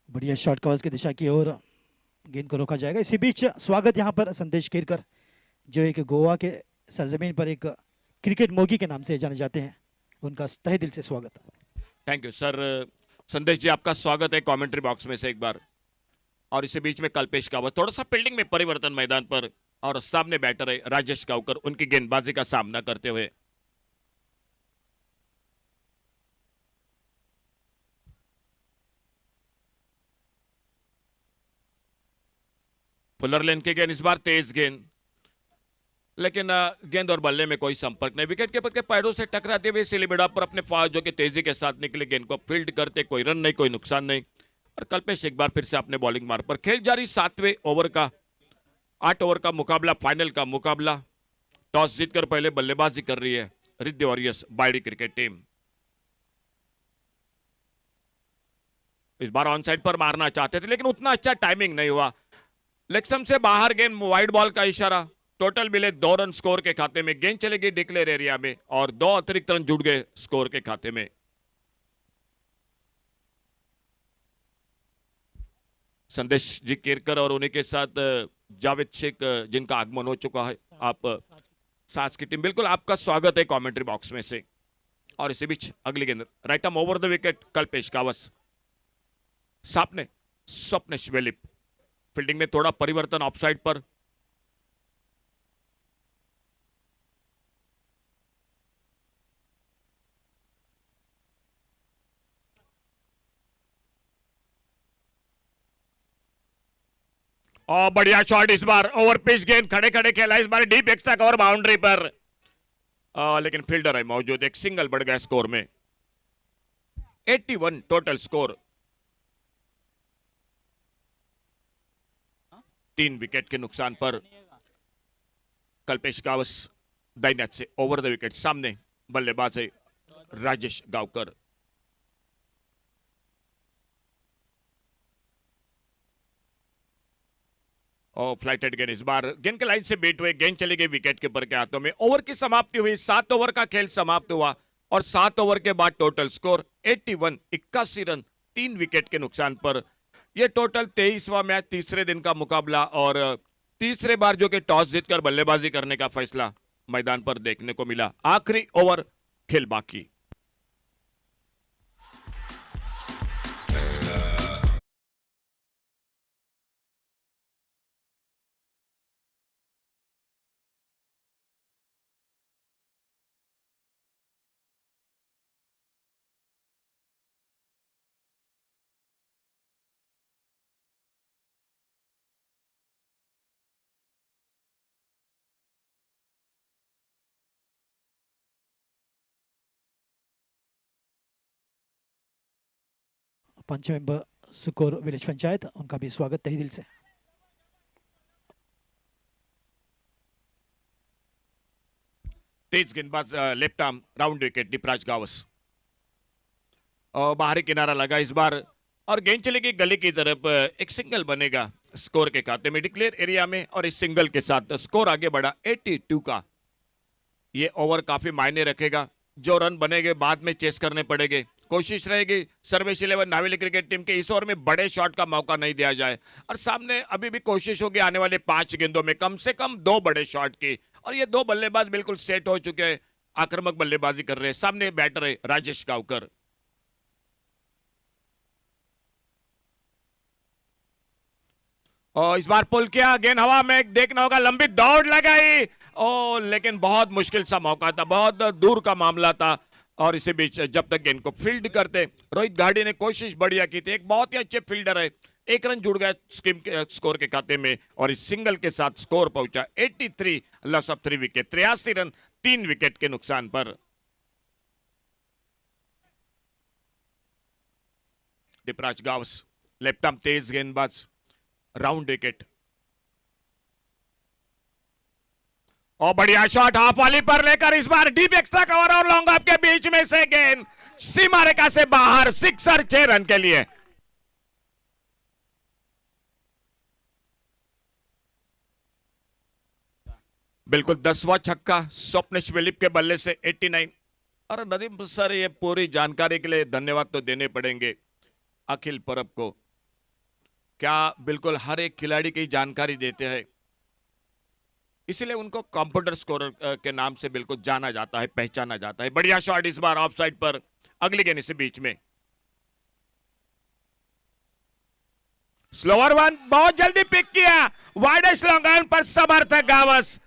बढ़िया शॉट कवर्स की दिशा की ओर गेंद को रोका जाएगा। इसी बीच स्वागत यहाँ पर संदेश केरकर, जो एक गोवा के सरजमीन पर एक क्रिकेट मोगी के नाम से जाने जाते हैं, उनका तहे दिल से स्वागत। Thank you sir. संदेश जी, आपका स्वागत है कमेंट्री बॉक्स में से एक बार। और इसी बीच में कल्पेश गावत, थोड़ा सा फील्डिंग में परिवर्तन मैदान पर, और सामने बैटर है राजेश गावकर, उनकी गेंदबाजी का सामना करते हुए। फुलर लेन की गेंद, इस बार तेज गेंद, लेकिन गेंद और बल्ले में कोई संपर्क नहीं। विकेट कीपर के पैरों से टकराते हुए सिलीबिड़ा पर अपने फाज के तेजी के साथ निकले, गेंद को फील्ड करते, कोई रन नहीं, कोई नुकसान नहीं। और कल्पेश एक बार फिर से अपने बॉलिंग मार्ग पर। खेल जारी 7वें ओवर का, 8 ओवर का मुकाबला, फाइनल का मुकाबला। टॉस जीतकर पहले बल्लेबाजी कर रही है रिद्धि वॉरियर्स बायडी क्रिकेट टीम। इस बार ऑन साइड पर मारना चाहते थे, लेकिन उतना अच्छा टाइमिंग नहीं हुआ। लेग स्टंप से बाहर गेंद, वाइड बॉल का इशारा। टोटल मिले 2 रन स्कोर के खाते में। गेंद चलेगी डिक्लेयर एरिया में और 2 अतिरिक्त रन जुड़ गए स्कोर के खाते में। संदेश जी केरकर और उन्हीं के साथ जावेद शेख, जिनका आगमन हो चुका है। आप सास की टीम, बिल्कुल आपका स्वागत है कमेंट्री बॉक्स में से। और इसी बीच अगली गेंद right arm over the wicket, Kalpesh Gawas. सामने स्वप्नेश विलिप। फील्डिंग में थोड़ा परिवर्तन ऑफ साइड पर। और बढ़िया शॉट इस बार, ओवर पिच गेंद खड़े खड़े खेला इस बार डीप एक्स्ट्रा कवर बाउंड्री पर। लेकिन फील्डर है मौजूद, एक सिंगल बढ़ गया स्कोर में। 81 टोटल स्कोर। 3 विकेट के नुकसान पर कल्पेश गावस दाईं से ओवर द विकेट। सामने बल्लेबाज है राजेश गावकर। और फ्लाइटेड गेंद इस बार गेंद के लाइन से बीट हुए, गेंद चली गई विकेट कीपर के हाथों में। ओवर की समाप्ति हुई, 7 ओवर का खेल समाप्त हुआ और 7 ओवर के बाद टोटल स्कोर 81, 81 रन 3 विकेट के नुकसान पर। यह टोटल 23वां मैच, तीसरे दिन का मुकाबला और तीसरे बार जो कि टॉस जीतकर बल्लेबाजी करने का फैसला मैदान पर देखने को मिला। आखिरी ओवर खेल बाकी। पंच मेंबर सुकोर विलेज पंचायत, उनका भी स्वागत तहे दिल से। तेज गेंदबाज left arm round wicket Deepraj Gawas. और बाहरी किनारा लगा इस बार और गेंद चलेगी गली की तरफ। एक सिंगल बनेगा स्कोर के खाते में डिक्लेयर एरिया में और इस सिंगल के साथ स्कोर आगे बढ़ा 82 का। ये ओवर काफी मायने रखेगा, जो रन बनेंगे बाद में चेस करने पड़ेंगे। कोशिश रहेगी सर्विस 11 नावेली क्रिकेट टीम के इस ओवर में बड़े शॉट का मौका नहीं दिया जाए और सामने अभी भी कोशिश होगी आने वाले 5 गेंदों में कम से कम 2 बड़े शॉट की। और ये 2 बल्लेबाज बिल्कुल सेट हो चुके हैं, आक्रामक बल्लेबाजी कर रहे हैं। सामने बैटर है राजेश गावकर। और इस बार पुल किया, गेंद हवा में, देखना होगा, लंबी दौड़ लगाई और लेकिन बहुत मुश्किल सा मौका था, बहुत दूर का मामला था। और इसी बीच जब तक गेंद को फील्ड करते रोहित गाड़ी ने कोशिश बढ़िया की थी। एक बहुत ही अच्छे फील्डर है, 1 रन जुड़ गया स्कीम के स्कोर के खाते में और इस सिंगल के साथ स्कोर पहुंचा 83, loss of 3 wicket, 83 run 3 wicket के नुकसान पर। दीपराज गावस लेफ्ट आर्म तेज गेंदबाज, राउंड विकेट। और बढ़िया शॉट हाफ वाली पर लेकर इस बार डीप एक्स्ट्रा कवर और लॉन्ग ऑफ के बीच में से गेंद सीमा रेखा से बाहर, सिक्सर 6 रन के लिए। बिल्कुल 10वां छक्का स्वप्नेश विलिप के बल्ले से 89। और नदीम सर, ये पूरी जानकारी के लिए धन्यवाद तो देने पड़ेंगे अखिल परब को। क्या बिल्कुल हर एक खिलाड़ी की जानकारी देते हैं, इसलिए उनको कंप्यूटर स्कोरर के नाम से बिल्कुल जाना जाता है, पहचाना जाता है। बढ़िया शॉट इस बार ऑफ साइड पर, अगली गेंद इसी बीच में। स्लोअर वन बहुत जल्दी पिक किया, वाइडेस्ट लॉन्ग ऑन पर समर्थ गावस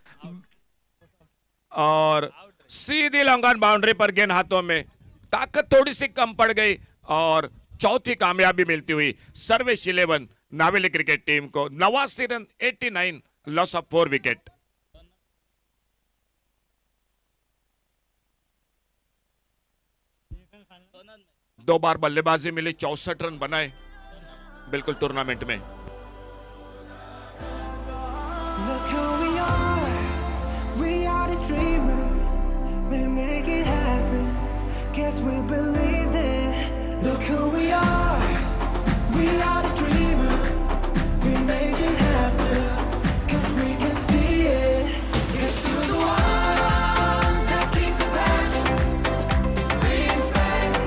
और सीधी लॉन्ग ऑन बाउंड्री पर गेंद हाथों में, ताकत थोड़ी सी कम पड़ गई और चौथी कामयाबी मिलती हुई सर्विस 11 नावेली क्रिकेट टीम को। 89 रन 89, लॉस ऑफ 4 विकेट। दो बार बल्लेबाजी मिली, 64 रन बनाए बिल्कुल टूर्नामेंट में। Look who we are. We are the dreamers. We make it happen. Guess we believe it. Look who we are. We are the dreamers. We make it happen. Guess we can see it. It's to the one that keep the passion. Respect.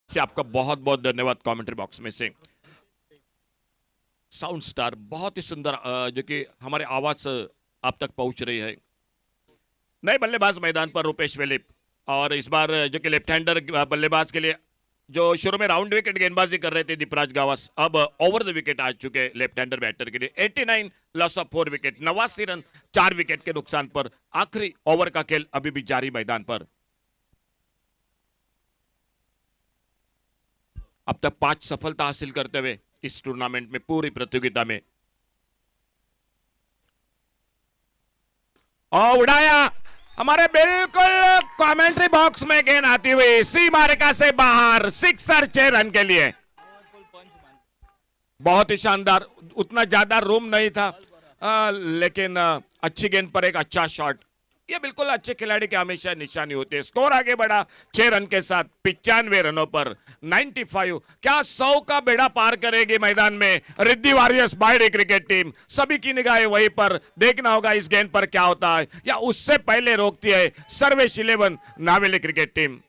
से आपका बहुत बहुत धन्यवाद commentary box में से। Sound star बहुत ही सुंदर, जो कि हमारे आवाज आप तक पहुंच रही है। नए बल्लेबाज मैदान पर रूपेश वेलिप और इस बार जो कि लेफ्ट हैंडर बल्लेबाज के लिए जो शुरू में राउंड विकेट गेंदबाजी कर रहे थे दीपराज गावस, अब ओवर द विकेट आ चुके लेफ्ट हैंडर बैटर के लिए। 89 loss of 4 wicket, 89 run 4 wicket के नुकसान पर। आखिरी ओवर का खेल अभी भी जारी मैदान पर। अब तक 5 सफलता हासिल करते हुए इस टूर्नामेंट में, पूरी प्रतियोगिता में। और उड़ाया, हमारे बिल्कुल कमेंट्री बॉक्स में गेंद आती हुई सी मार्का से बाहर, सिक्सर 6 रन के लिए। बहुत ही शानदार, उतना ज्यादा रूम नहीं था, लेकिन अच्छी गेंद पर एक अच्छा शॉट। ये बिल्कुल अच्छे खिलाड़ी के हमेशा निशानी होती है। स्कोर आगे बढ़ा 6 रन के साथ 95 रनों पर। 95, क्या 100 का बेड़ा पार करेगी मैदान में रिद्धि वॉरियर्स बायडे क्रिकेट टीम? सभी की निगाहें वहीं पर। देखना होगा इस गेंद पर क्या होता है, या उससे पहले रोकती है सर्वेश 11 नावेली क्रिकेट टीम।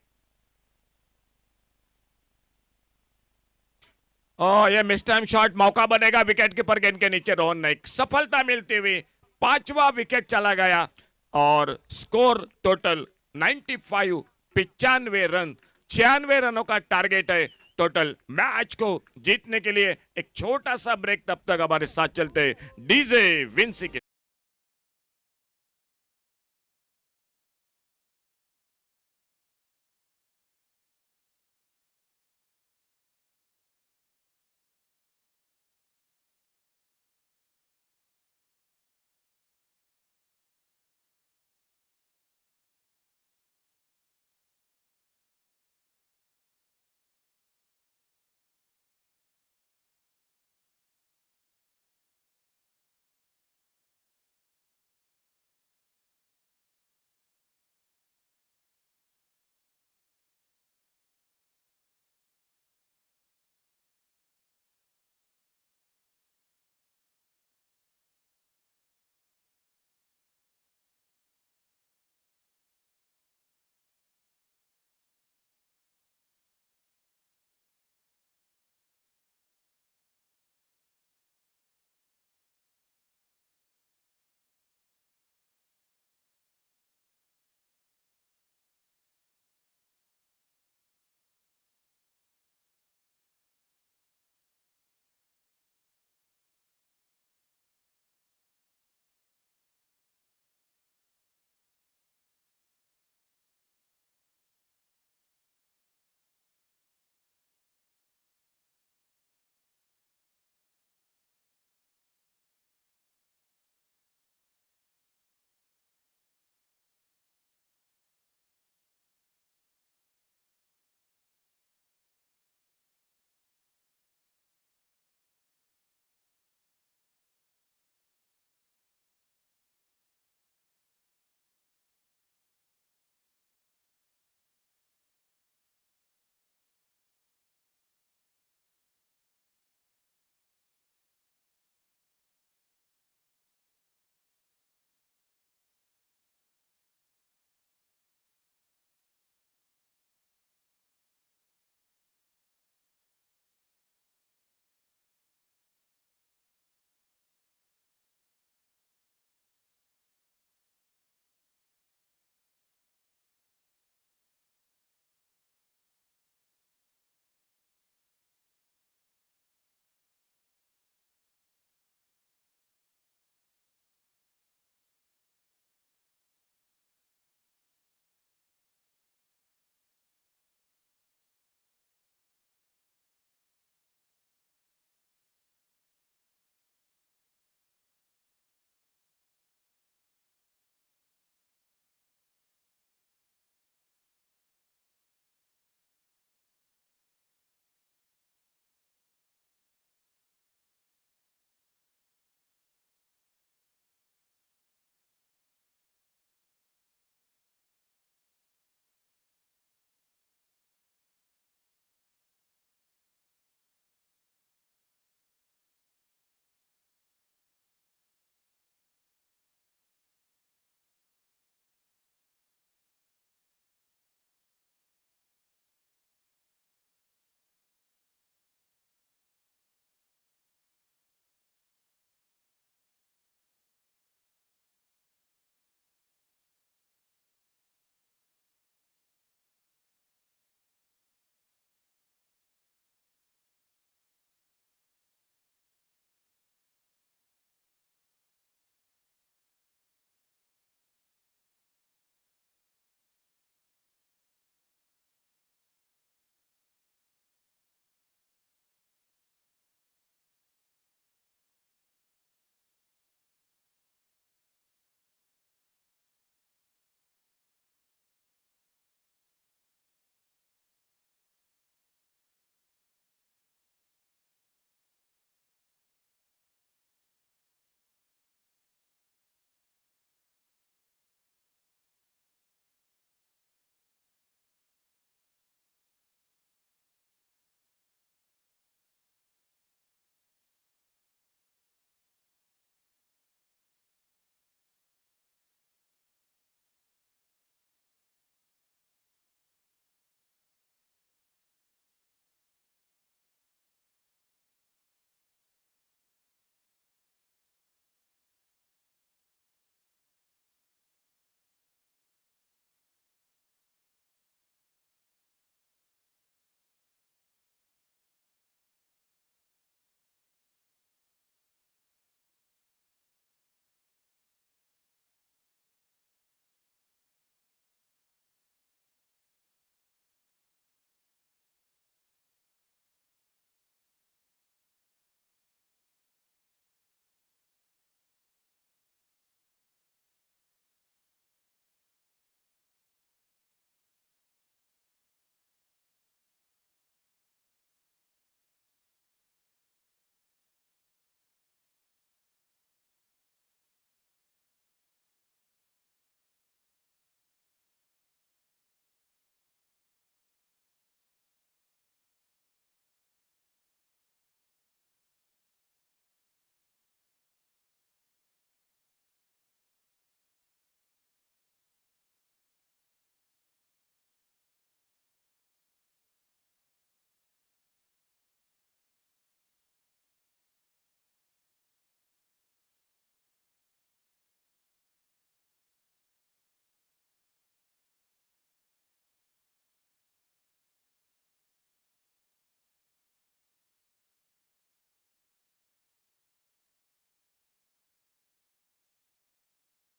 ये मिस टाइम शॉट, मौका बनेगा विकेट कीपर गेंद के नीचे। रोहन नाइक, सफलता मिलती हुई 5वां विकेट चला गया और स्कोर टोटल 95, 95 रन। 96 रनों का टारगेट है टोटल। मैच को जीतने के लिए एक छोटा सा ब्रेक, तब तक हमारे साथ चलते डीजे विंसी के।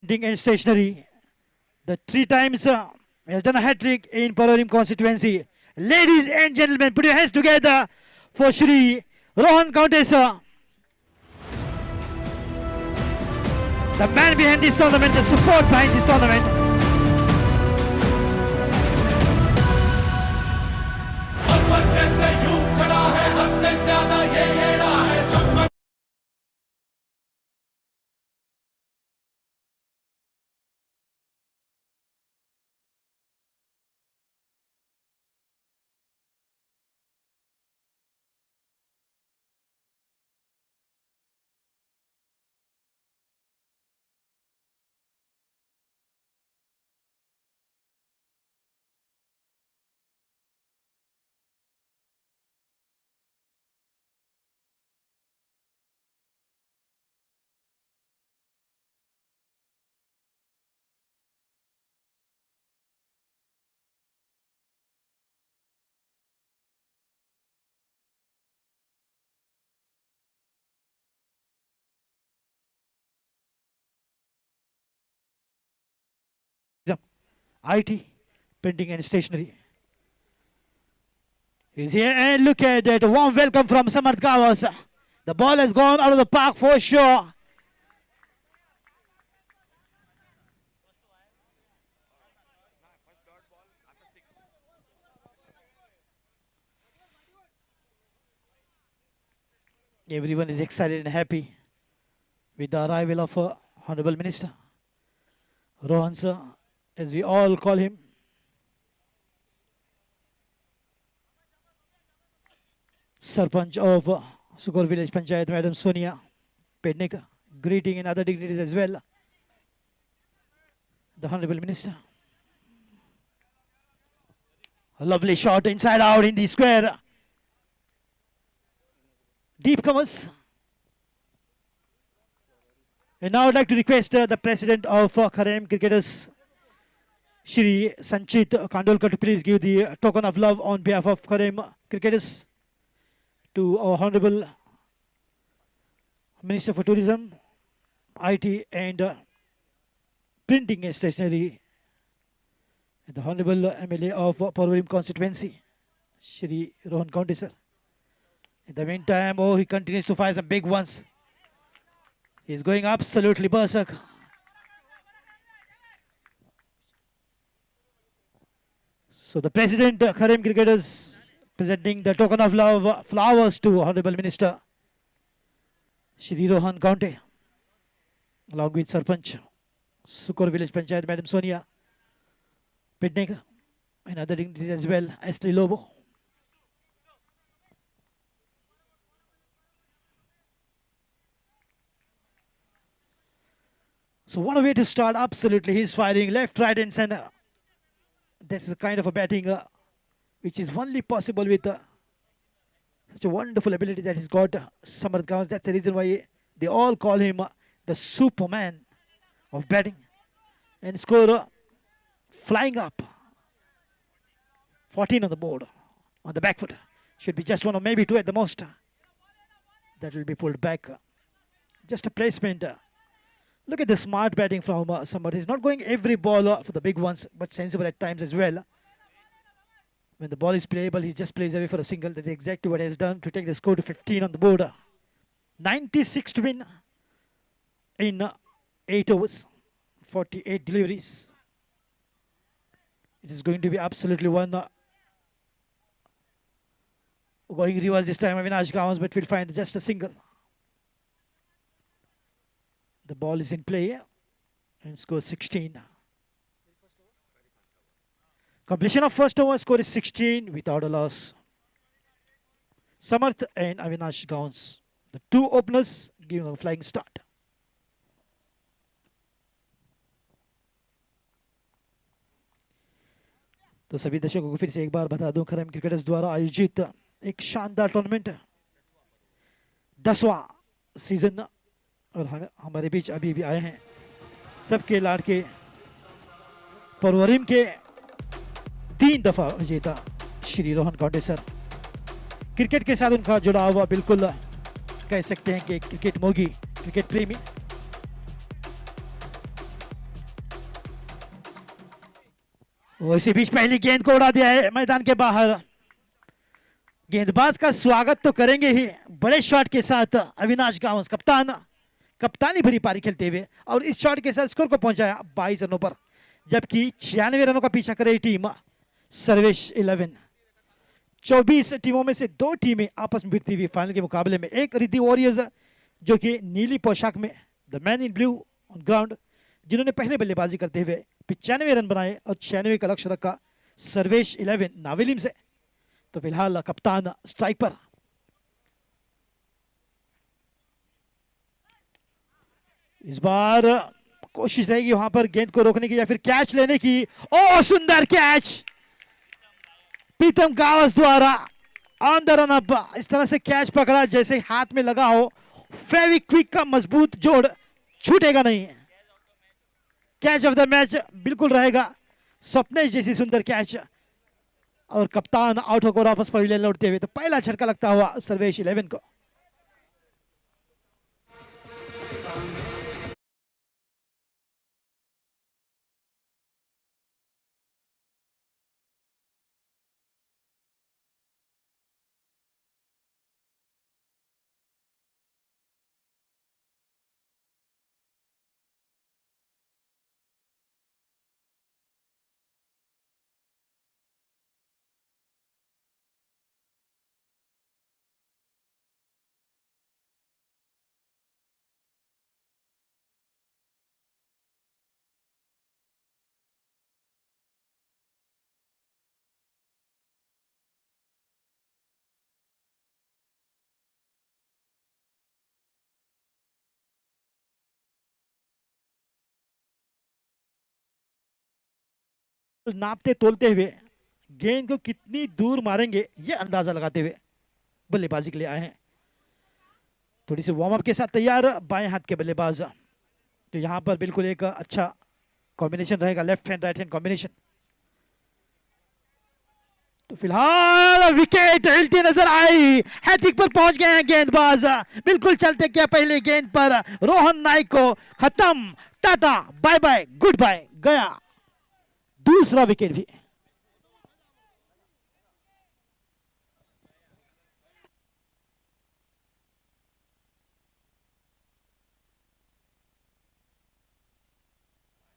Printing and stationery. The 3 times has done a hat-trick in Parorim constituency. Ladies and gentlemen, put your hands together for Shri Rohan Countessa. The man behind this tournament, the support behind this tournament. IT, printing and stationery. He's here and look at that. A warm welcome from Samarth Gawas. The ball has gone out of the park for sure. Everyone is excited and happy with the arrival of Honorable Minister Rohan sir, as we all call him. Sarpanch of Sukor Village Panchayat, Madam Sonia Pednekar, greeting and other dignitaries as well. The Honorable Minister. A lovely shot inside out in the square. Deep comers. And now I'd like to request the President of Kharem Cricketers, Shri Sanchit Kandolkar, to please give the token of love on behalf of Kharem Cricketers to our Honorable Minister for Tourism, IT and Printing and Stationery, and the Honorable MLA of Parorim constituency, Shri Rohan County sir. In the meantime, oh, he continues to fire some big ones. He's going absolutely berserk. So the President, Kharem Cricketers, presenting the token of love, flowers to Honorable Minister Shri Rohan County, along with Sarpanch, Sukor Village Panchayat, Madam Sonia Pednekar, and other dignitaries as well, Ashley Lobo. So what a way to start. Absolutely, he's firing left, right and center. That's a kind of a batting which is only possible with such a wonderful ability that he's got, Samarth Gawas. That's the reason why they all call him the Superman of batting. And score flying up. 14 on the board, on the back foot. Should be just one or maybe two at the most. That will be pulled back. Just a placement. Look at the smart batting from Samarth. He's not going every ball for the big ones, but sensible at times as well. When the ball is playable, he just plays away for a single. That is exactly what he has done to take the score to 15 on the board. 96 to win in 8 overs, 48 deliveries. It is going to be absolutely one going reverse this time, Avinash Gawas, but we'll find just a single. The ball is in play and score 16. Completion of first over, score is 16 without a loss. Samarth and Avinash Gawas, the two openers, giving a flying start. तो सभी दर्शकों को फिर से एक बार बता दूं, खरम cricketers द्वारा आयोजित एक शानदार टूर्नामेंट 10वां सीजन, और हमारे बीच अभी भी आए हैं सबके लाडके परवरिम के 3 दफा विजेता श्री रोहन काउंटे सर। क्रिकेट के साथ उनका जुड़ाव बिल्कुल कह सकते हैं कि क्रिकेट मोगी, क्रिकेट प्रेमी। वो इसी बीच पहली गेंद को उड़ा दिया है मैदान के बाहर। गेंदबाज का स्वागत तो करेंगे ही बड़े शॉट के साथ अविनाश गांवस कप्तान, कप्तानी भरी पारी खेलते हुए, और इस शॉट के साथ स्कोर को पहुंचाया 22 रनों पर, जबकि 96 रनों का पीछा करे टीम सर्वेश 11। 24 टीमों में से 2 टीमें आपस में भिड़ती हुई फाइनल के मुकाबले में। एक रिद्धि वॉरियर्स जो कि नीली पोशाक में, the man in blue on ground, जिन्होंने पहले बल्लेबाजी करते हुए 95 रन बनाए और 96 का लक्ष्य रखा सर्वेश 11 नावेलिम से। तो फिलहाल कप्तान स्ट्राइक पर। इस बार कोशिश रहेगी वहां पर गेंद को रोकने की या फिर कैच लेने की। ओ सुंदर कैच प्रीतम गावस द्वारा ऑन द रन अप। इस तरह से कैच पकड़ा जैसे हाथ में लगा हो फेविक्विक का मजबूत जोड़, छूटेगा नहीं। कैच ऑफ द मैच बिल्कुल रहेगा, स्वप्नेश जैसी सुंदर कैच। और कप्तान आउट होकर वापस पवेलियन लौटते हुए। तो पहला झटका लगता हुआ सर्वेश 11 को। नापते तोलते हुए गेंद को कितनी दूर मारेंगे ये अंदाजा लगाते हुए बल्लेबाजी के लिए आए हैं। थोड़ी सी वार्म अप के साथ तैयार बाएं हाथ के बल्लेबाज। तो यहां पर बिल्कुल एक अच्छा कॉम्बिनेशन रहेगा, left hand right hand combination. तो फिलहाल विकेट हिलती नजर आई, हैट्रिक पर पहुंच गए हैं गेंदबाज। बिल्कुल चलते क्या पहले गेंद पर रोहन नाइक को खत्म, tata bye bye good bye, गया दूसरा विकेट भी।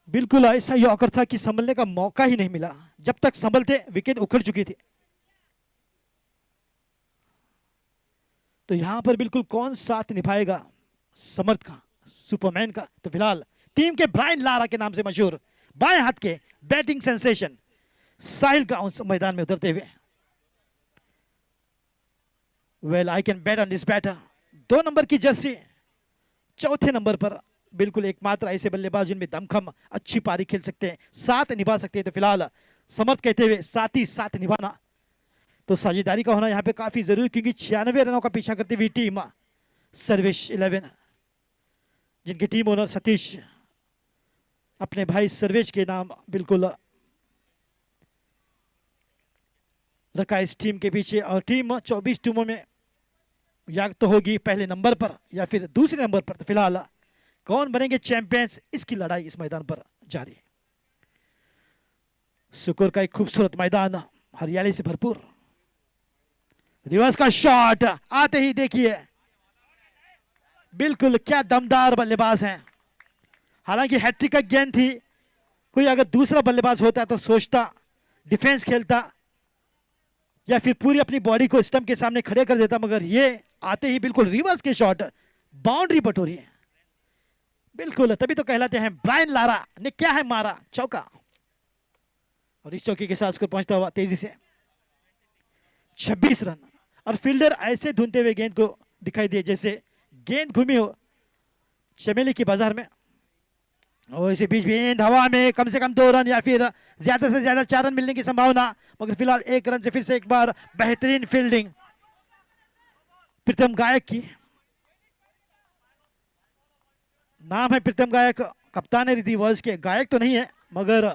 बिल्कुल ऐसा यॉर्कर था कि संभलने का मौका ही नहीं मिला। जब तक संभलते विकेट उखड़ चुकी थी। तो यहां पर बिल्कुल कौन साथ निभाएगा समर्थ का, सुपरमैन का। तो फिलहाल टीम के ब्रायन लारा के नाम से मशहूर बाएं हाथ के बैटिंग सेंसेशन साहिल का उस मैदान में उतरते हुए। Well I can bat on this batter. 2 number की जर्सी, चौथे नंबर पर बिल्कुल एकमात्र ऐसे बल्लेबाज जिनमें दमखम, अच्छी पारी खेल सकते हैं, साथ निभा सकते हैं। तो फिलहाल समर्थ कहते हुए साथ ही साथ निभाना, तो साझेदारी का होना यहाँ पे काफी जरूरी, क्योंकि 96 रनों का पीछा करती हुई टीम सर्वेश 11, जिनके टीम ओनर सतीश अपने भाई सर्वेश के नाम बिल्कुल रखा इस टीम के पीछे। और टीम 24 टीमों में या तो होगी पहले नंबर पर या फिर दूसरे नंबर पर। तो फिलहाल कौन बनेंगे चैंपियंस, इसकी लड़ाई इस मैदान पर जारी है। सुकुर का एक खूबसूरत मैदान, हरियाली से भरपूर। रिवर्स का शॉट आते ही देखिए बिल्कुल क्या दमदार बल्लेबाज हैं। हालांकि हैट्रिक का गेंद थी, कोई अगर दूसरा बल्लेबाज होता तो सोचता डिफेंस खेलता या फिर पूरी अपनी बॉडी को स्टंप के सामने खड़े कर देता, मगर ये आते ही बिल्कुल रिवर्स के शॉट, बाउंड्री बटोरी है बिल्कुल। तभी तो कहलाते हैं ब्रायन लारा ने क्या है मारा, चौका। और इस चौके के साथ उसको पहुंचता हुआ तेजी से 26 रन। और फील्डर ऐसे धुनते हुए गेंद को दिखाई दिए जैसे गेंद घूमी हो चमेली की बाजार में। और इसी बीच गेंद हवा में, कम से कम 2 रन या फिर ज्यादा से ज्यादा 4 रन मिलने की संभावना, मगर फिलहाल 1 रन से फिर से एक बार बेहतरीन फील्डिंग प्रीतम गायक की। नाम है प्रीतम गायक, कप्तान है रिद्धि वर्ल्ड के। गायक तो नहीं है मगर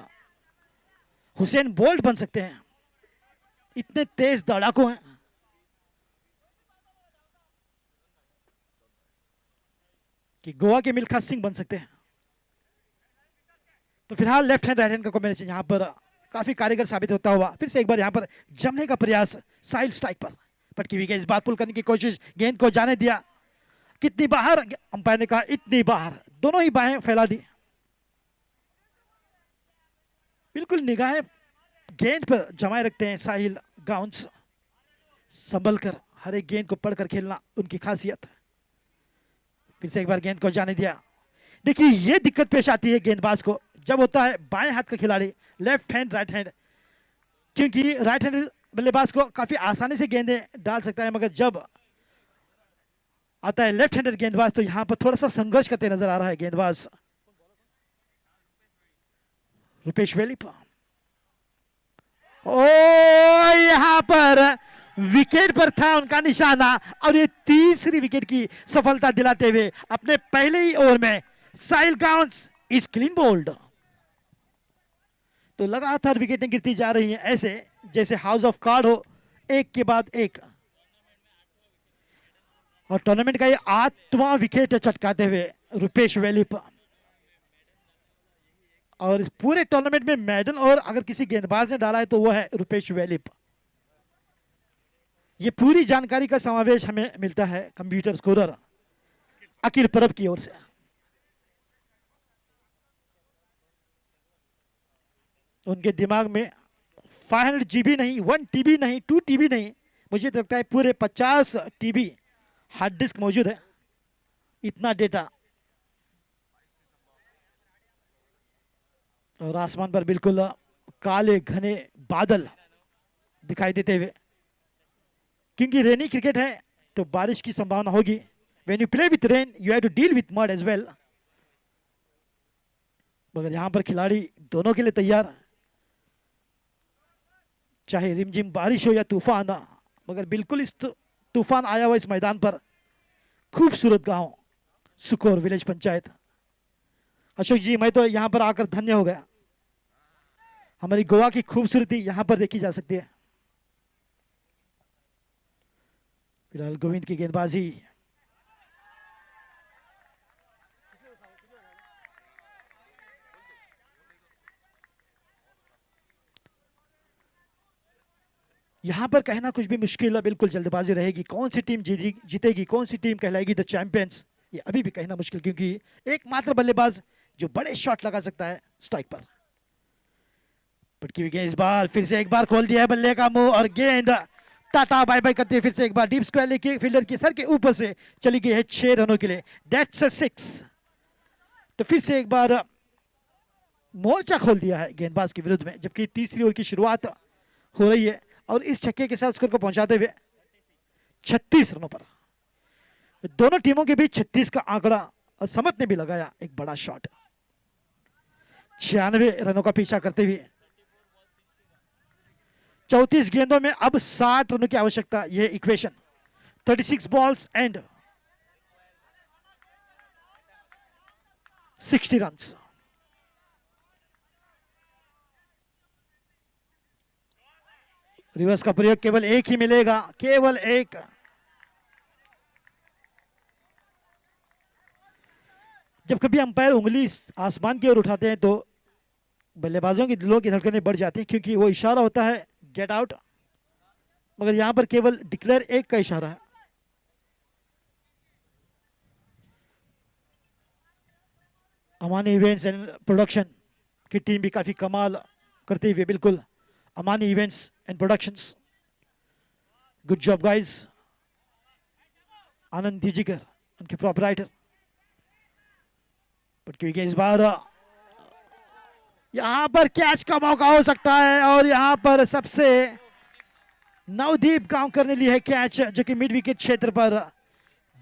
हुसैन बोल्ट बन सकते हैं, इतने तेज दौड़ाकू हैं। कि गोवा के मिल्खा सिंह बन सकते हैं। तो फिलहाल लेफ्ट हैंड राइट हैंड का कॉम्बिनेशन यहां पर काफी कारगर साबित होता हुआ फिर से एक बार यहाँ पर जमने का प्रयास साहिल स्ट्राइक पर, बट कीवी गेंद इस बार पुल करने की कोशिश, गेंद को जाने दिया, कितनी बाहर, अंपायर ने कहा इतनी बाहर, दोनों ही बाहें फैला दी। बिल्कुल निगाहें गेंद पर जमाए रखते हैं साहिल गाउंस, संभल कर हर एक गेंद को पढ़कर खेलना उनकी खासियत। फिर से एक बार गेंद को जाने दिया। देखिए ये दिक्कत पेश आती है गेंदबाज को जब होता है बाएं हाथ का खिलाड़ी, लेफ्ट हैंड राइट हैंड, क्योंकि राइट हैंड बल्लेबाज को काफी आसानी से गेंदें डाल सकता है, मगर जब आता है लेफ्ट हैंडेड गेंदबाज तो यहां पर थोड़ा सा संघर्ष करते नजर आ रहा है गेंदबाज रुपेश वेलिप। ओ यहां पर विकेट पर था उनका निशाना और ये तीसरी विकेट की सफलता दिलाते हुए अपने पहले ही ओवर में साहिल गाउंस इज क्लीन बोल्ड। तो लगातार विकेटें गिरती जा रही हैं, ऐसे जैसे हाउस ऑफ कार्ड हो, एक के बाद एक, और टूर्नामेंट का ये 8वां विकेट चटकाते हुए रुपेश वेलिप। और इस पूरे टूर्नामेंट में मेडल और अगर किसी गेंदबाज ने डाला है तो वो है रुपेश वेलिप। ये पूरी जानकारी का समावेश हमें मिलता है कंप्यूटर स्कोरर अकील परब की ओर से। उनके दिमाग में 500 GB नहीं, 1 TB नहीं, 2 TB नहीं, मुझे तो लगता है पूरे 50 TB हार्ड डिस्क मौजूद है, इतना डेटा। और आसमान पर बिल्कुल काले घने बादल दिखाई देते हुए, क्योंकि रेनी क्रिकेट है तो बारिश की संभावना होगी। When you play with rain you have to deal with mud as well. मगर यहां पर खिलाड़ी दोनों के लिए तैयार, चाहे रिमझिम बारिश हो या तूफान, मगर बिल्कुल इस तूफान आया हुआ इस मैदान पर खूबसूरत गांव सुकोर विलेज पंचायत। अशोक जी मैं तो यहां पर आकर धन्य हो गया, हमारी गोवा की खूबसूरती यहां पर देखी जा सकती है। फिलहाल गोविंद की गेंदबाजी, यहां पर कहना कुछ भी मुश्किल है, बिल्कुल जल्दबाजी रहेगी। कौन सी टीम जीतेगी, कौन सी टीम कहलाएगी द चैंपियंस, ये अभी भी कहना मुश्किल, क्योंकि एकमात्र बल्लेबाज जो बड़े शॉट लगा सकता है स्ट्राइक पर। पटकी हुई गेंद इस बार फिर से एक बार खोल दिया है बल्ले का मुंह और गेंद टाटा बाय बाय करते फिर से एक बार डीप स्क्वायर लेके फील्डर के सर के ऊपर से चली गई है 6 रनों के लिए, दैट्स अ 6। तो फिर से एक बार मोर्चा खोल दिया है गेंदबाज के विरुद्ध में, जबकि तीसरी ओवर की शुरुआत हो रही है और इस छक्के के साथ स्कोर को पहुंचाते हुए 36 रनों पर दोनों टीमों के बीच 36 का आंकड़ा, और समत ने भी लगाया एक बड़ा शॉट। 96 रनों का पीछा करते हुए 34 गेंदों में अब 60 रनों की आवश्यकता, यह equation 36 balls and 60 runs. Reverse का प्रयोग केवल एक ही मिलेगा, केवल एक। जब कभी अंपायर उंगली आसमान की ओर उठाते हैं तो बल्लेबाजों की दिलों की धड़कनें बढ़ जाती हैं, क्योंकि वो इशारा होता है गेट आउट, मगर यहां पर केवल डिक्लेयर एक का इशारा है। अमानी इवेंट्स एंड प्रोडक्शन की टीम भी काफी कमाल करते हुए, बिल्कुल Amani events and productions, good job guys. Anand दीजिकर उनके प्रोपराइटर। क्योंकि इस बार यहां पर कैच का मौका हो सकता है और यहां पर सबसे नवदीप गांव करने लिए है कैच, जो कि मिड विकेट क्षेत्र पर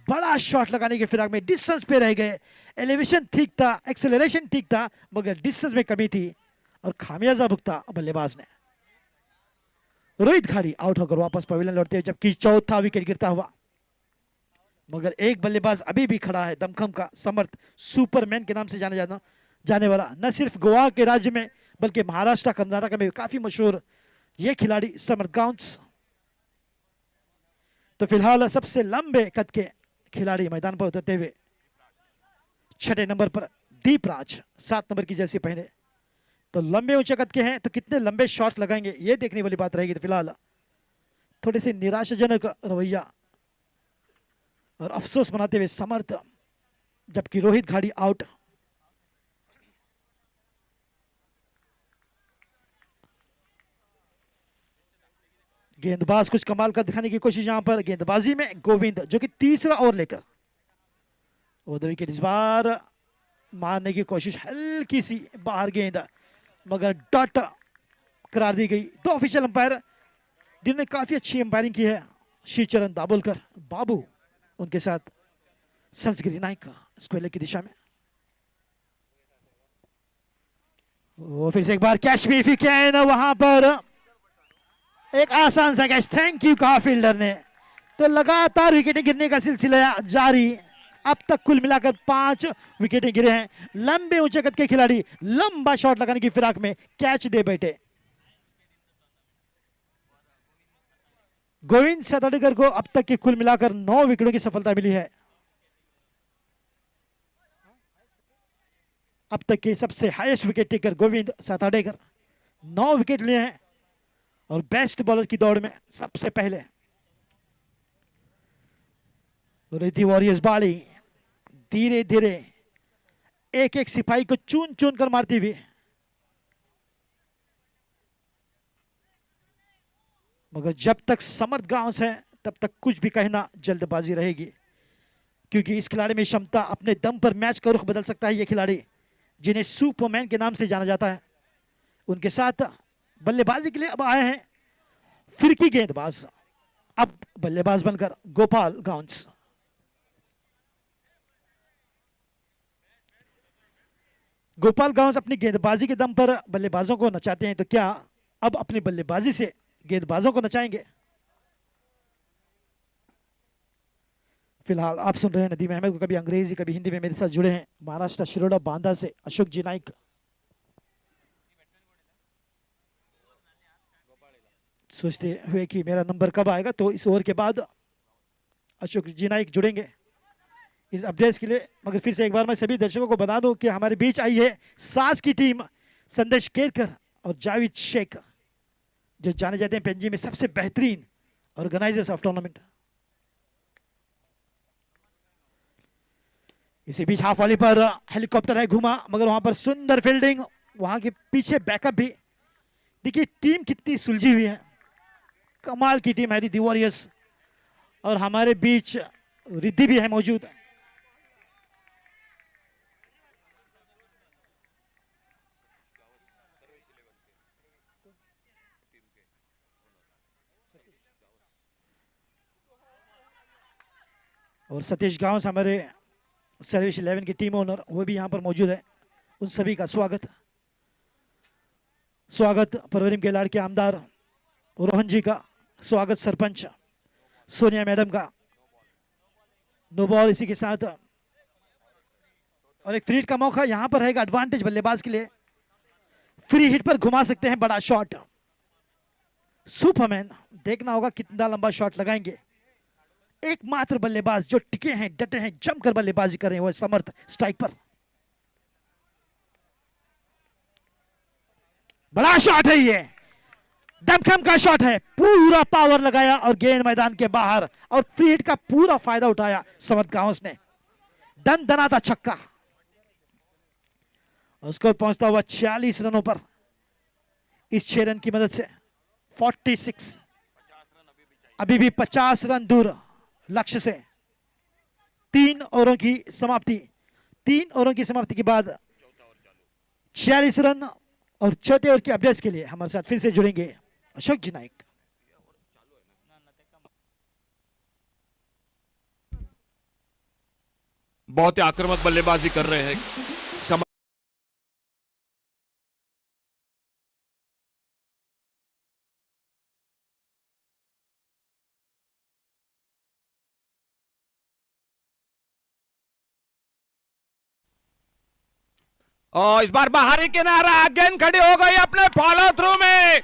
बड़ा शॉट लगाने के फिराक में डिस्टेंस पे रह गए। एलिवेशन ठीक था, एक्सेलरेशन ठीक था, मगर डिस्टेंस में कमी थी और खामियाजा भुगता बल्लेबाज ने। रोहित खाड़ी आउट होकर वापस पवेलियन लौटते हुए, जबकि चौथा विकेट गिरता हुआ, मगर एक बल्लेबाज अभी भी खड़ा है, दमखम का समर्थ सुपरमैन के नाम से जाने वाला, न सिर्फ गोवा के राज्य में बल्कि महाराष्ट्र कर्नाटक में काफी मशहूर ये खिलाड़ी समर्थ गाउंस। तो फिलहाल सबसे लंबे कद के खिलाड़ी मैदान पर उतरते हुए 6 नंबर पर दीपराज, 7 नंबर की जर्सी पहने, तो लंबे ऊंचे कद के हैं तो कितने लंबे शॉट्स लगाएंगे ये देखने वाली बात रहेगी। तो फिलहाल थोड़ी सी निराशाजनक रवैया और अफसोस मनाते हुए समर्थ, जबकि रोहित घाड़ी आउट। गेंदबाज कुछ कमाल कर दिखाने की कोशिश यहां पर गेंदबाजी में गोविंद, जो कि तीसरा ओवर लेकर वो 2 विकेट इस बार मारने की कोशिश, हल्की सी बाहर गेंद मगर डॉट करार दी गई। 2 ऑफिशियल अंपायर जिन्होंने काफी अच्छी अंपायरिंग की है, श्रीचरण दाभोलकर बाबू, उनके साथ संस्गिरी नाइक स्क्वेयर की दिशा में। वो फिर से एक बार कैच भी, इफ यू कैन, वहां पर एक आसान सा कैच, थैंक यू कहा फील्डर ने। तो लगातार विकेटें गिरने का सिलसिला जारी, अब तक कुल मिलाकर 5 विकेटें गिरे हैं। लंबे ऊंचे कद के खिलाड़ी लंबा शॉट लगाने की फिराक में कैच दे बैठे। गोविंद सातड़ेकर को अब तक की कुल मिलाकर 9 विकेटों की सफलता मिली है। अब तक के सबसे highest wicket taker Govind Satdekar, 9 wicket लिए हैं और बेस्ट बॉलर की दौड़ में सबसे पहले। रिद्धि वॉरियर्स बाली धीरे धीरे एक एक सिपाही को चुन चुन कर मारती हुई, मगर जब तक समर्थ गांव है तब तक कुछ भी कहना जल्दबाजी रहेगी, क्योंकि इस खिलाड़ी में क्षमता, अपने दम पर मैच का रुख बदल सकता है। ये खिलाड़ी जिन्हें सुपरमैन के नाम से जाना जाता है, उनके साथ बल्लेबाजी के लिए अब आए हैं फिरकी गेंदबाज, अब बल्लेबाज बनकर गोपाल गाउंस। गोपाल गाउंस अपनी गेंदबाजी के दम पर बल्लेबाजों को नचाते हैं, तो क्या अब अपनी बल्लेबाजी से गेंदबाजों को नचाएंगे? फिलहाल आप सुन रहे हैं नदीम अहमद को, कभी अंग्रेजी कभी हिंदी में मेरे साथ जुड़े हैं महाराष्ट्र शिरोडा बांदा से अशोक जी नाइक। सोचते हुए कि मेरा नंबर कब आएगा, तो इस ओवर के बाद अशोक जी नाइक जुड़ेंगे इस अपडेट्स के लिए। मगर फिर से एक बार मैं सभी दर्शकों को बता दूं कि हमारे बीच आई है सास की टीम, संदेश केरकर और जावेद शेख, जो जाने जाते हैं पेंजी में सबसे बेहतरीन ऑर्गेनाइजर्स ऑफ टूर्नामेंट। इसी बीच हाफ वाली पर हेलीकॉप्टर है घुमा, मगर वहां पर सुंदर फील्डिंग, वहां के पीछे बैकअप भी। देखिए टीम कितनी सुलझी हुई है, कमाल की टीम है रिद्धि वॉरियर्स, और हमारे बीच रिद्धि भी है मौजूद। और सतीश गांव हमारे सर्विस 11 की टीम ओनर, वो भी यहां पर मौजूद है। उन सभी का स्वागत परवरिम के लाड़ के आमदार रोहन जी का स्वागत, सरपंच सोनिया मैडम का। नो बॉल इसी के साथ, और एक फ्री हिट का मौका यहां पर रहेगा एडवांटेज बल्लेबाज के लिए। फ्री हिट पर घुमा सकते हैं बड़ा शॉट। सुपरमैन, देखना होगा कितना लंबा शॉट लगाएंगे। एकमात्र बल्लेबाज जो टिके हैं, डटे हैं, जमकर बल्लेबाजी कर रहे हैं, वो समर्थ स्ट्राइक पर। बड़ा शॉट है ये, दमखम का शॉट है, पूरा पावर लगाया और गेंद मैदान के बाहर, और फ्री हिट का पूरा फायदा उठाया समर्थ गांवस ने। दन दनाता छक्का, उसको पहुंचता हुआ 46 रनों पर इस 6 रन की मदद से 46, अभी भी 50 रन दूर लक्ष्य से। 3 ओवरों की समाप्ति, 3 ओवरों की समाप्ति के बाद 46 रन, और चौथे ओवर के अपडेट्स के लिए हमारे साथ फिर से जुड़ेंगे अशोक जी नाइक। बहुत ही आक्रामक बल्लेबाजी कर रहे हैं और इस बार बाहरी किनारा, गेंद खड़ी हो गई अपने फॉलो थ्रू में,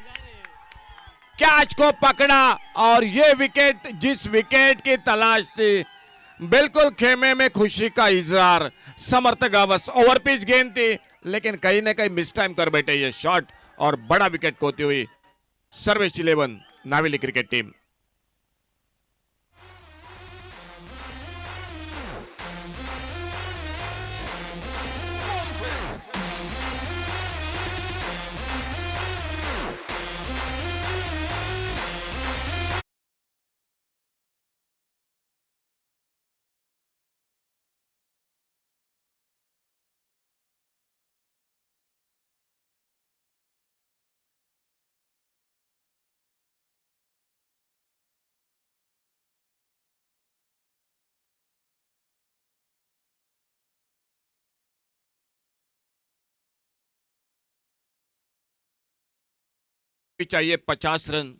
कैच को पकड़ा, और ये विकेट जिस विकेट की तलाश थी, बिल्कुल खेमे में खुशी का इजहार। समर्थ गावस, ओवर पिच गेंद थी, लेकिन कहीं ना कहीं मिस टाइम कर बैठे ये शॉट और बड़ा विकेट खोती हुई सर्वेश 11 नावेली क्रिकेट टीम। चाहिए 50 रन,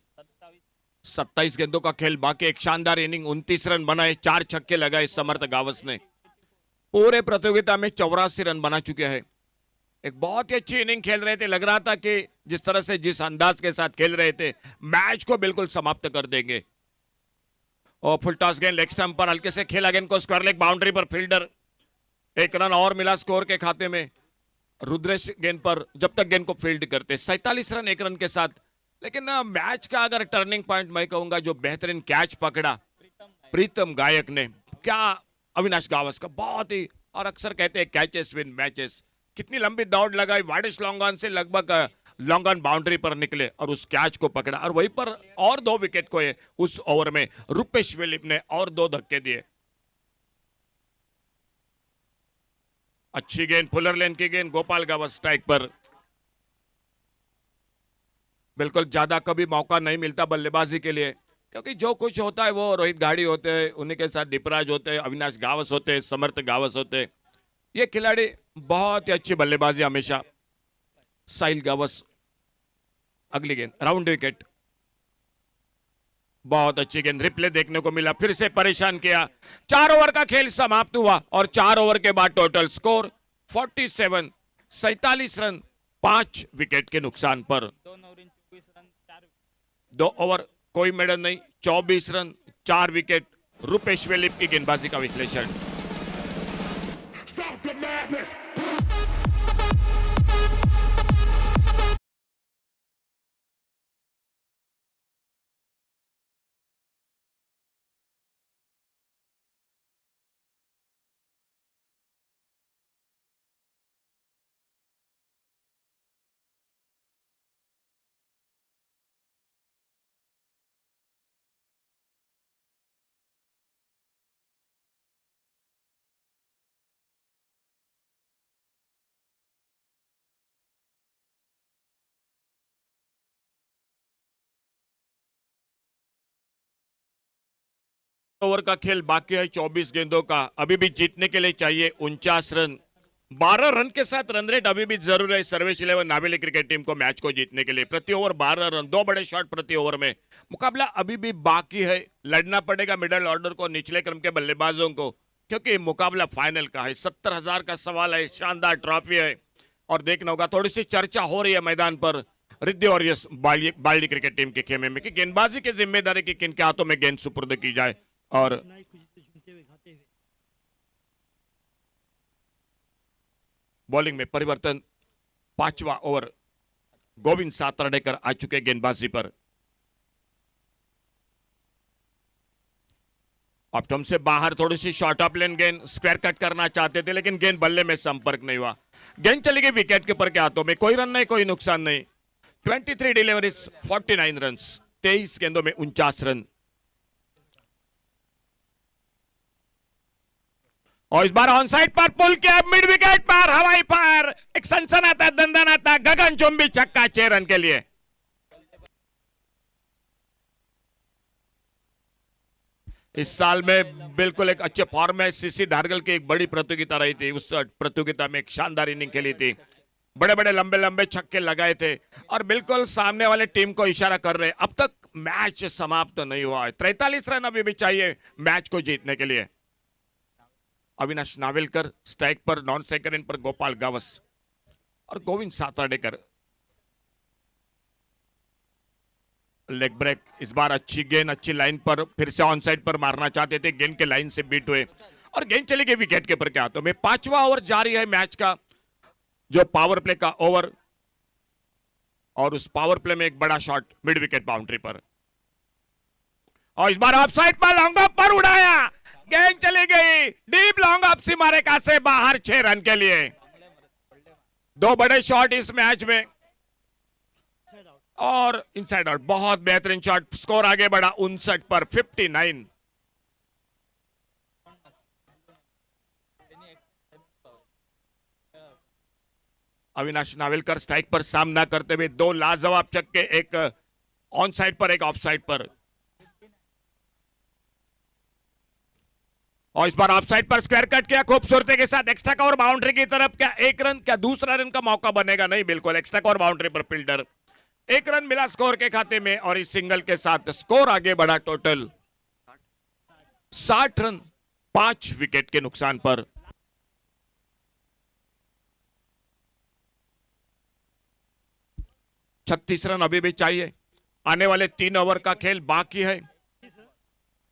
27 गेंदों का खेल बाकी, एक शानदार इनिंग, 29 रन बनाए, 4 छक्के लगाए समर्थ गावस ने। पूरे प्रतियोगिता में 84 रन बना चुके हैं। एक बहुत ही अच्छी इनिंग खेल रहे थे, लग रहा था कि जिस तरह से जिस अंदाज के साथ खेल रहे थे मैच को बिल्कुल समाप्त कर देंगे। और फुल टॉस गेंद लेग स्टंप पर हल्के से खेला, गेंद को स्क्वायर लेग बाउंड्री पर फील्डर, एक रन और मिला स्कोर के खाते में। रुद्रेश गेंद पर जब तक गेंद को फील्ड करते 47 रन 1 रन के साथ। लेकिन मैच का अगर टर्निंग पॉइंट मैं कहूंगा जो बेहतरीन कैच पकड़ा प्रीतम गायक ने, क्या अविनाश गावस का बहुत ही, और अक्सर कहते हैं कैचेस विन मैचेस, कितनी लंबी दौड़ लगाई, वाइडिश लॉन्ग ऑन से लगभग लॉन्ग ऑन बाउंड्री पर निकले और उस कैच को पकड़ा और वहीं पर और 2 विकेट को उस ओवर में रूपेश वेलिप ने और 2 धक्के दिए। अच्छी गेंद, फुलर लेन की गेंद, गोपाल गावस स्ट्राइक पर। बिल्कुल ज्यादा कभी मौका नहीं मिलता बल्लेबाजी के लिए, क्योंकि जो कुछ होता है वो रोहित गाड़ी होते हैं, उन्हीं के साथ दीपराज होते हैं, अविनाश गावस होते हैं, समर्थ गावस होते हैं। ये खिलाड़ी बहुत ही अच्छी बल्लेबाजी हमेशा। साहिल गावस, अगली गेंद राउंड विकेट, बहुत अच्छी गेंद, रिप्ले देखने को मिला, फिर से परेशान किया। 4 ओवर का खेल समाप्त हुआ और 4 ओवर के बाद टोटल स्कोर 47, 47 रन 5 विकेट के नुकसान पर। 2 ओवर कोई मेडल नहीं, 24 रन 4 विकेट। रूपेश वेलिप की गेंदबाजी का विश्लेषण। ओवर का खेल बाकी है, 24 गेंदों का, अभी भी जीतने के लिए चाहिए 49 रन। 12 रन के साथ रन रेट अभी भी जरूर है सर्वेश 11 नावेली क्रिकेट टीम को मैच को जीतने के लिए। प्रति ओवर 12 रन, 2 बड़े शॉट प्रति ओवर में। मुकाबला अभी भी बाकी है, लड़ना पड़ेगा मिडिल ऑर्डर को, निचले क्रम के बल्लेबाजों को, क्योंकि मुकाबला फाइनल का है। 70,000 का सवाल है, शानदार ट्रॉफी है और देखना होगा। थोड़ी सी चर्चा हो रही है मैदान पर रिद्धि और यस बाल्डी क्रिकेट टीम के खेमे में कि गेंदबाजी की जिम्मेदारी की किन के हाथों में गेंद सुपुर्द की जाए। और बॉलिंग में परिवर्तन, 5वां ओवर, गोविंद सातरडेकर आ चुके गेंदबाजी पर। ऑप्टम से बाहर थोड़ी सी शॉर्ट ऑफ लेन गेंद, स्क्वायर कट करना चाहते थे लेकिन गेंद बल्ले में संपर्क नहीं हुआ। गेंद चली गई विकेट कीपर के हाथों में, कोई रन नहीं, कोई नुकसान नहीं। 23 डिलीवरीज 49 रन, 23 गेंदों में 49 रन। और इस बार ऑन साइड पर पुल किया, मिड विकेट पर हवाई फायर, एक सनसनाता दंदनाता गगनचुंबी छक्का 6 रन के लिए। इस साल में बिल्कुल एक अच्छे फॉर्म में सीसी धारगल की एक बड़ी प्रतियोगिता रही थी, उस प्रतियोगिता में एक शानदार इनिंग खेली थी, बड़े बड़े लंबे लंबे छक्के लगाए थे और बिल्कुल सामने वाले टीम को इशारा कर रहे। अब तक मैच समाप्त नहीं हुआ है, 43 रन अभी भी चाहिए मैच को जीतने के लिए। अविनाश नावेलकर स्ट्राइक पर, नॉन स्ट्राइकर इन पर गोपाल गावस और गोविंद सातरडेकर। लेग ब्रेक, इस बार अच्छी गेंद, अच्छी लाइन पर, फिर से ऑन साइड पर मारना चाहते थे, गेंद के लाइन से बीट हुए और गेंद चली गई विकेट कीपर के हाथों में। 5वां ओवर जारी है मैच का। जो पावर प्ले का ओवर, और उस पावर प्ले में एक बड़ा शॉट मिड विकेट बाउंड्री पर, और इस बार ऑफ साइड पर लॉन्ग ऑफ पर उड़ाया, गेंद चली गई डीप लॉन्ग ऑफ सीमारेखा से बाहर 6 रन के लिए। 2 बड़े शॉट इस मैच में और इनसाइड आउट, बहुत बेहतरीन शॉट। स्कोर आगे बढ़ा 59 पर 59। अविनाश नावेलकर स्ट्राइक पर सामना करते हुए 2 लाजवाब छक्के, एक ऑन साइड पर एक ऑफ साइड पर, और इस बार ऑफ साइड पर स्क्वायर कट किया खूबसूरती के साथ एक्स्ट्रा कवर बाउंड्री की तरफ। क्या 1 रन, क्या दूसरा रन का मौका बनेगा? नहीं, बिल्कुल एक्स्ट्रा कवर बाउंड्री पर फील्डर। 1 रन मिला स्कोर के खाते में और इस सिंगल के साथ स्कोर आगे बढ़ा टोटल 60 रन 5 विकेट के नुकसान पर। छत्तीस रन अभी भी चाहिए। आने वाले 3 ओवर का खेल बाकी है।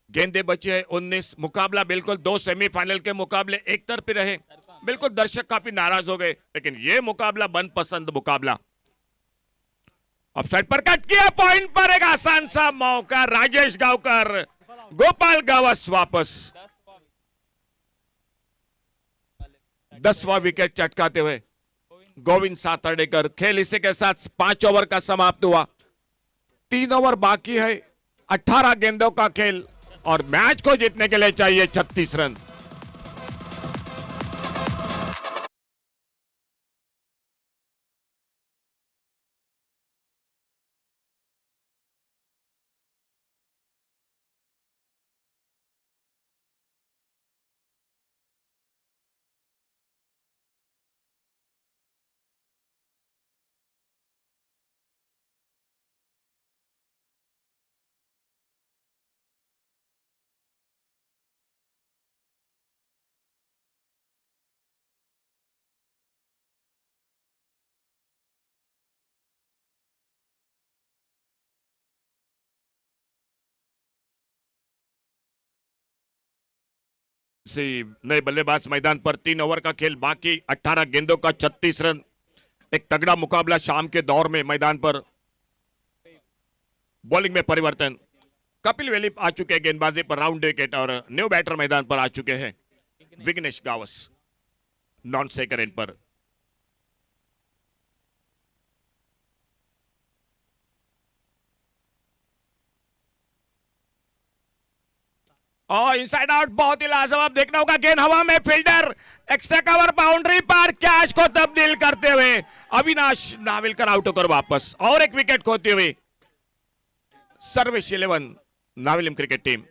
गेंदे बची है 19। मुकाबला बिल्कुल 2 सेमीफाइनल के मुकाबले एक तरफी रहे। बिल्कुल दर्शक काफी नाराज हो गए, लेकिन यह मुकाबला मनपसंद मुकाबला। ऑफसाइड पर कट किया, पॉइंट पर एक आसान सा मौका। राजेश गावकर, गोपाल गावस वापस 10वां विकेट चटकाते हुए गोविंद सातर्डेकर। खेल इसी के साथ 5 ओवर का समाप्त हुआ। 3 ओवर बाकी है, 18 गेंदों का खेल और मैच को जीतने के लिए चाहिए 36 रन। नए बल्लेबाज मैदान पर। 3 ओवर का खेल बाकी, 18 गेंदों का 36 रन। एक तगड़ा मुकाबला शाम के दौर में मैदान पर। बॉलिंग में परिवर्तन, कपिल वेलिप आ चुके हैं गेंदबाजी पर राउंड विकेट, और न्यू बैटर मैदान पर आ चुके हैं Vighnesh Gawas non striker end पर। और इनसाइड आउट, बहुत ही लाजवाब देखना होगा। गेंद हवा में, फील्डर एक्स्ट्रा कवर बाउंड्री पर, कैच को तब्दील करते हुए अविनाश नावेलकर आउट होकर वापस, और एक विकेट खोते हुए सर्विस 11 नावेलिम क्रिकेट टीम।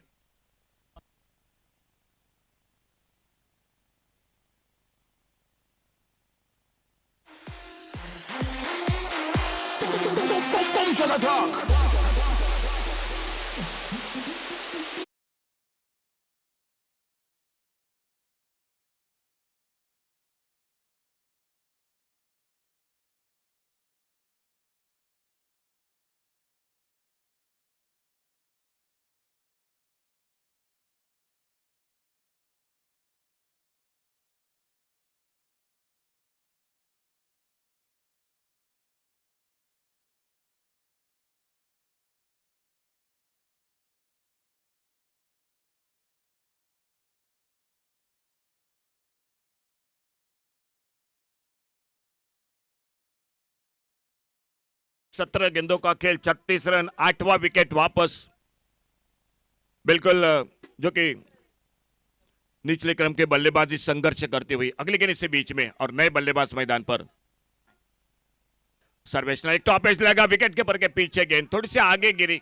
सत्रह गेंदों का खेल, 36 रन, 8वां विकेट वापस। बिल्कुल जो कि निचले क्रम के बल्लेबाजी संघर्ष करती हुई अगली गेंद से बीच में, और नए बल्लेबाज मैदान पर। सर्वेशना एक टॉप एज लगा, विकेट कीपर के पीछे गेंद थोड़ी सी आगे गिरी,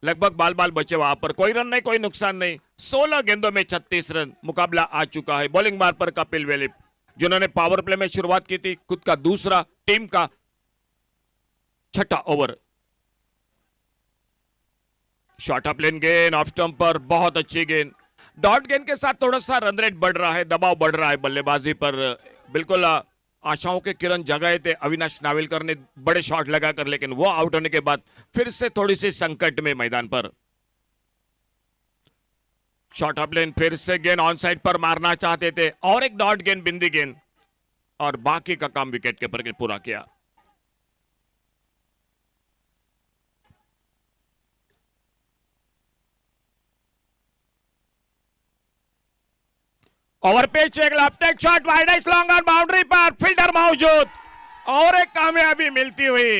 लगभग बाल बाल बचे वहां पर। कोई रन नहीं, कोई नुकसान नहीं। 16 गेंदों में 36 रन। मुकाबला आ चुका है बॉलिंग बार पर कपिल वेलिप, जिन्होंने पावर प्ले में शुरुआत की थी। खुद का दूसरा, टीम का 6ठा ओवर। शॉर्ट ऑफ लेन गेंद ऑफ स्टंप पर, बहुत अच्छी गेंद। डॉट गेंद के साथ थोड़ा सा रन रेट बढ़ रहा है, दबाव बढ़ रहा है बल्लेबाजी पर। बिल्कुल आशाओं के किरण जगाए थे अविनाश नावेलकर ने बड़े शॉट लगाकर, लेकिन वो आउट होने के बाद फिर से थोड़ी सी संकट में मैदान पर। शॉर्ट ऑफ लेन, फिर से गेंद ऑन साइड पर मारना चाहते थे, और एक डॉट गेंद, बिंदी गेंद, और बाकी का काम विकेट कीपर ने पूरा किया। ओवर पिच एक left hand shot wide edge long on boundary पर फील्डर मौजूद और एक कामयाबी मिलती हुई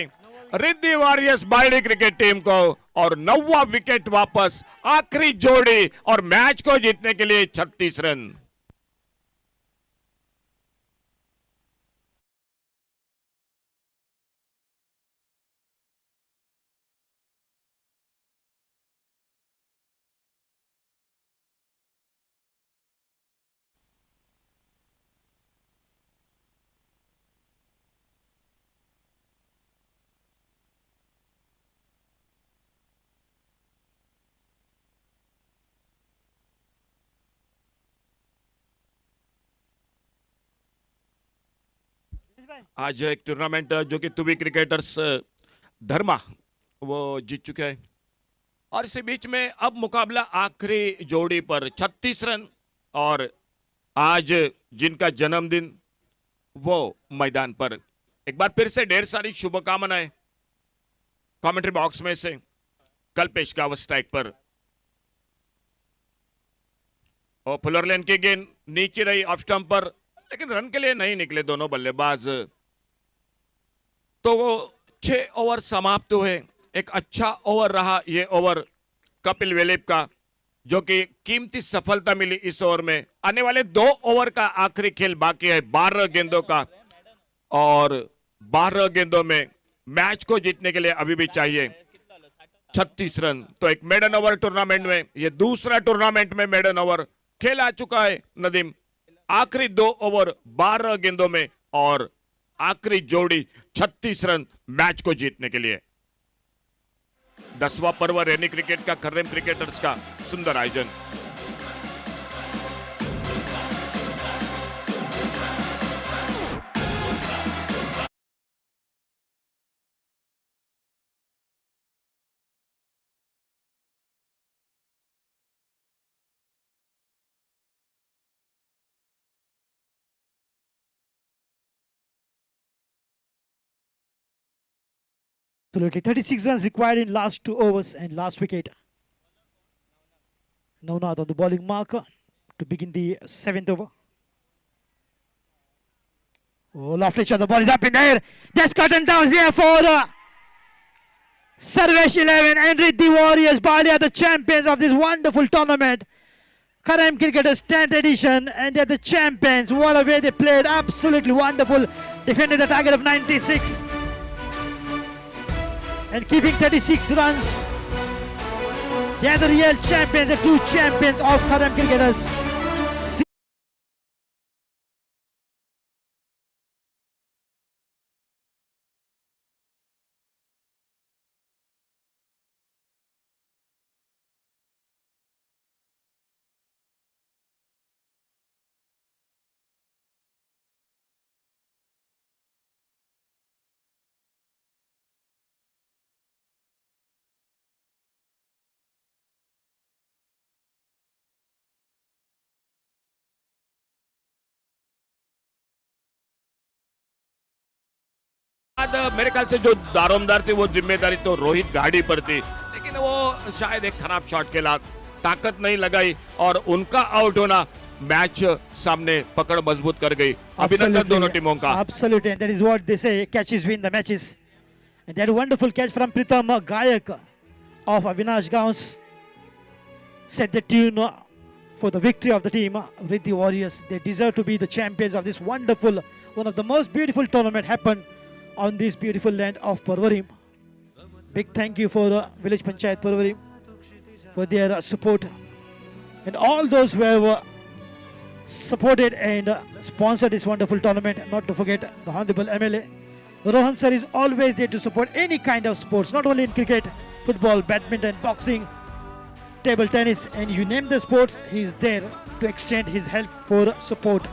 रिद्धि वॉरियर्स बाल्डी क्रिकेट टीम को और 9वां विकेट वापस आखिरी जोड़ी और मैच को जीतने के लिए 36 रन। आज एक टूर्नामेंट जो कि तुवी क्रिकेटर्स धर्मा वो जीत चुके हैं और इसी बीच में अब मुकाबला आखिरी जोड़ी पर 36 रन और आज जिनका जन्मदिन वो मैदान पर। एक बार फिर से ढेर सारी शुभकामनाएं कमेंट्री बॉक्स में से। कल्पेश गावत स्ट्राइक पर और फुलर लेन की गेंद नीचे रही ऑफ स्टंप पर, लेकिन रन के लिए नहीं निकले दोनों बल्लेबाज। तो 6 ओवर समाप्त हुए। एक अच्छा ओवर रहा ये ओवर कपिल वेलेप का, जो कि कीमती सफलता मिली इस ओवर में। आने वाले 2 ओवर का आखिरी खेल बाकी है 12 गेंदों का और 12 गेंदों में मैच को जीतने के लिए अभी भी चाहिए 36 रन। तो एक मेडन ओवर टूर्नामेंट में ये दूसरा टूर्नामेंट में मेडन ओवर खेला चुका है नदीम। आखिरी 2 ओवर 12 गेंदों में और आखिरी जोड़ी 36 रन मैच को जीतने के लिए। 10वां पर्व रेनी क्रिकेट का खर्रेम क्रिकेटर्स का सुंदर आयोजन। Absolutely. 36 runs required in last 2 overs and last wicket. Navnath on the bowling marker to begin the 7th over. Oh, lovely shot. The ball is up in the air. That's cutting down here for Sarvesh 11 and Riddhi Warriors. Bali are the champions of this wonderful tournament. Karaim Cricketers 10th edition, and they're the champions. What a way they played. Absolutely wonderful. Defending the target of 96. And keeping 36 runs. They are the real champions, the true champions of Karaim Cricketers. मेरे ख्याल से जो दारोमदार थी वो जिम्मेदारी तो रोहित गाड़ी पर थी, लेकिन वो शायद एक खराब शॉट के साथ ताकत नहीं लगाई और उनका आउट होना मैच सामने पकड़ मजबूत कर गई। अभिनंदन दोनों टीमों का। Absolutely, and that is what they say, catches win the matches. And that wonderful catch from Pritam Gayak of Avinash Gauns set the tune for the victory of the team. Riddhi Warriors, they deserve to be the champions of this wonderful, one of the most beautiful tournament happened on this beautiful land of Parvarim. Big thank you for Village Panchayat Parvarim for their support, and all those who have supported and sponsored this wonderful tournament. Not to forget the Honorable MLA. Rohan sir is always there to support any kind of sports, not only in cricket, football, badminton, boxing, table tennis, and you name the sports, he is there to extend his help for support.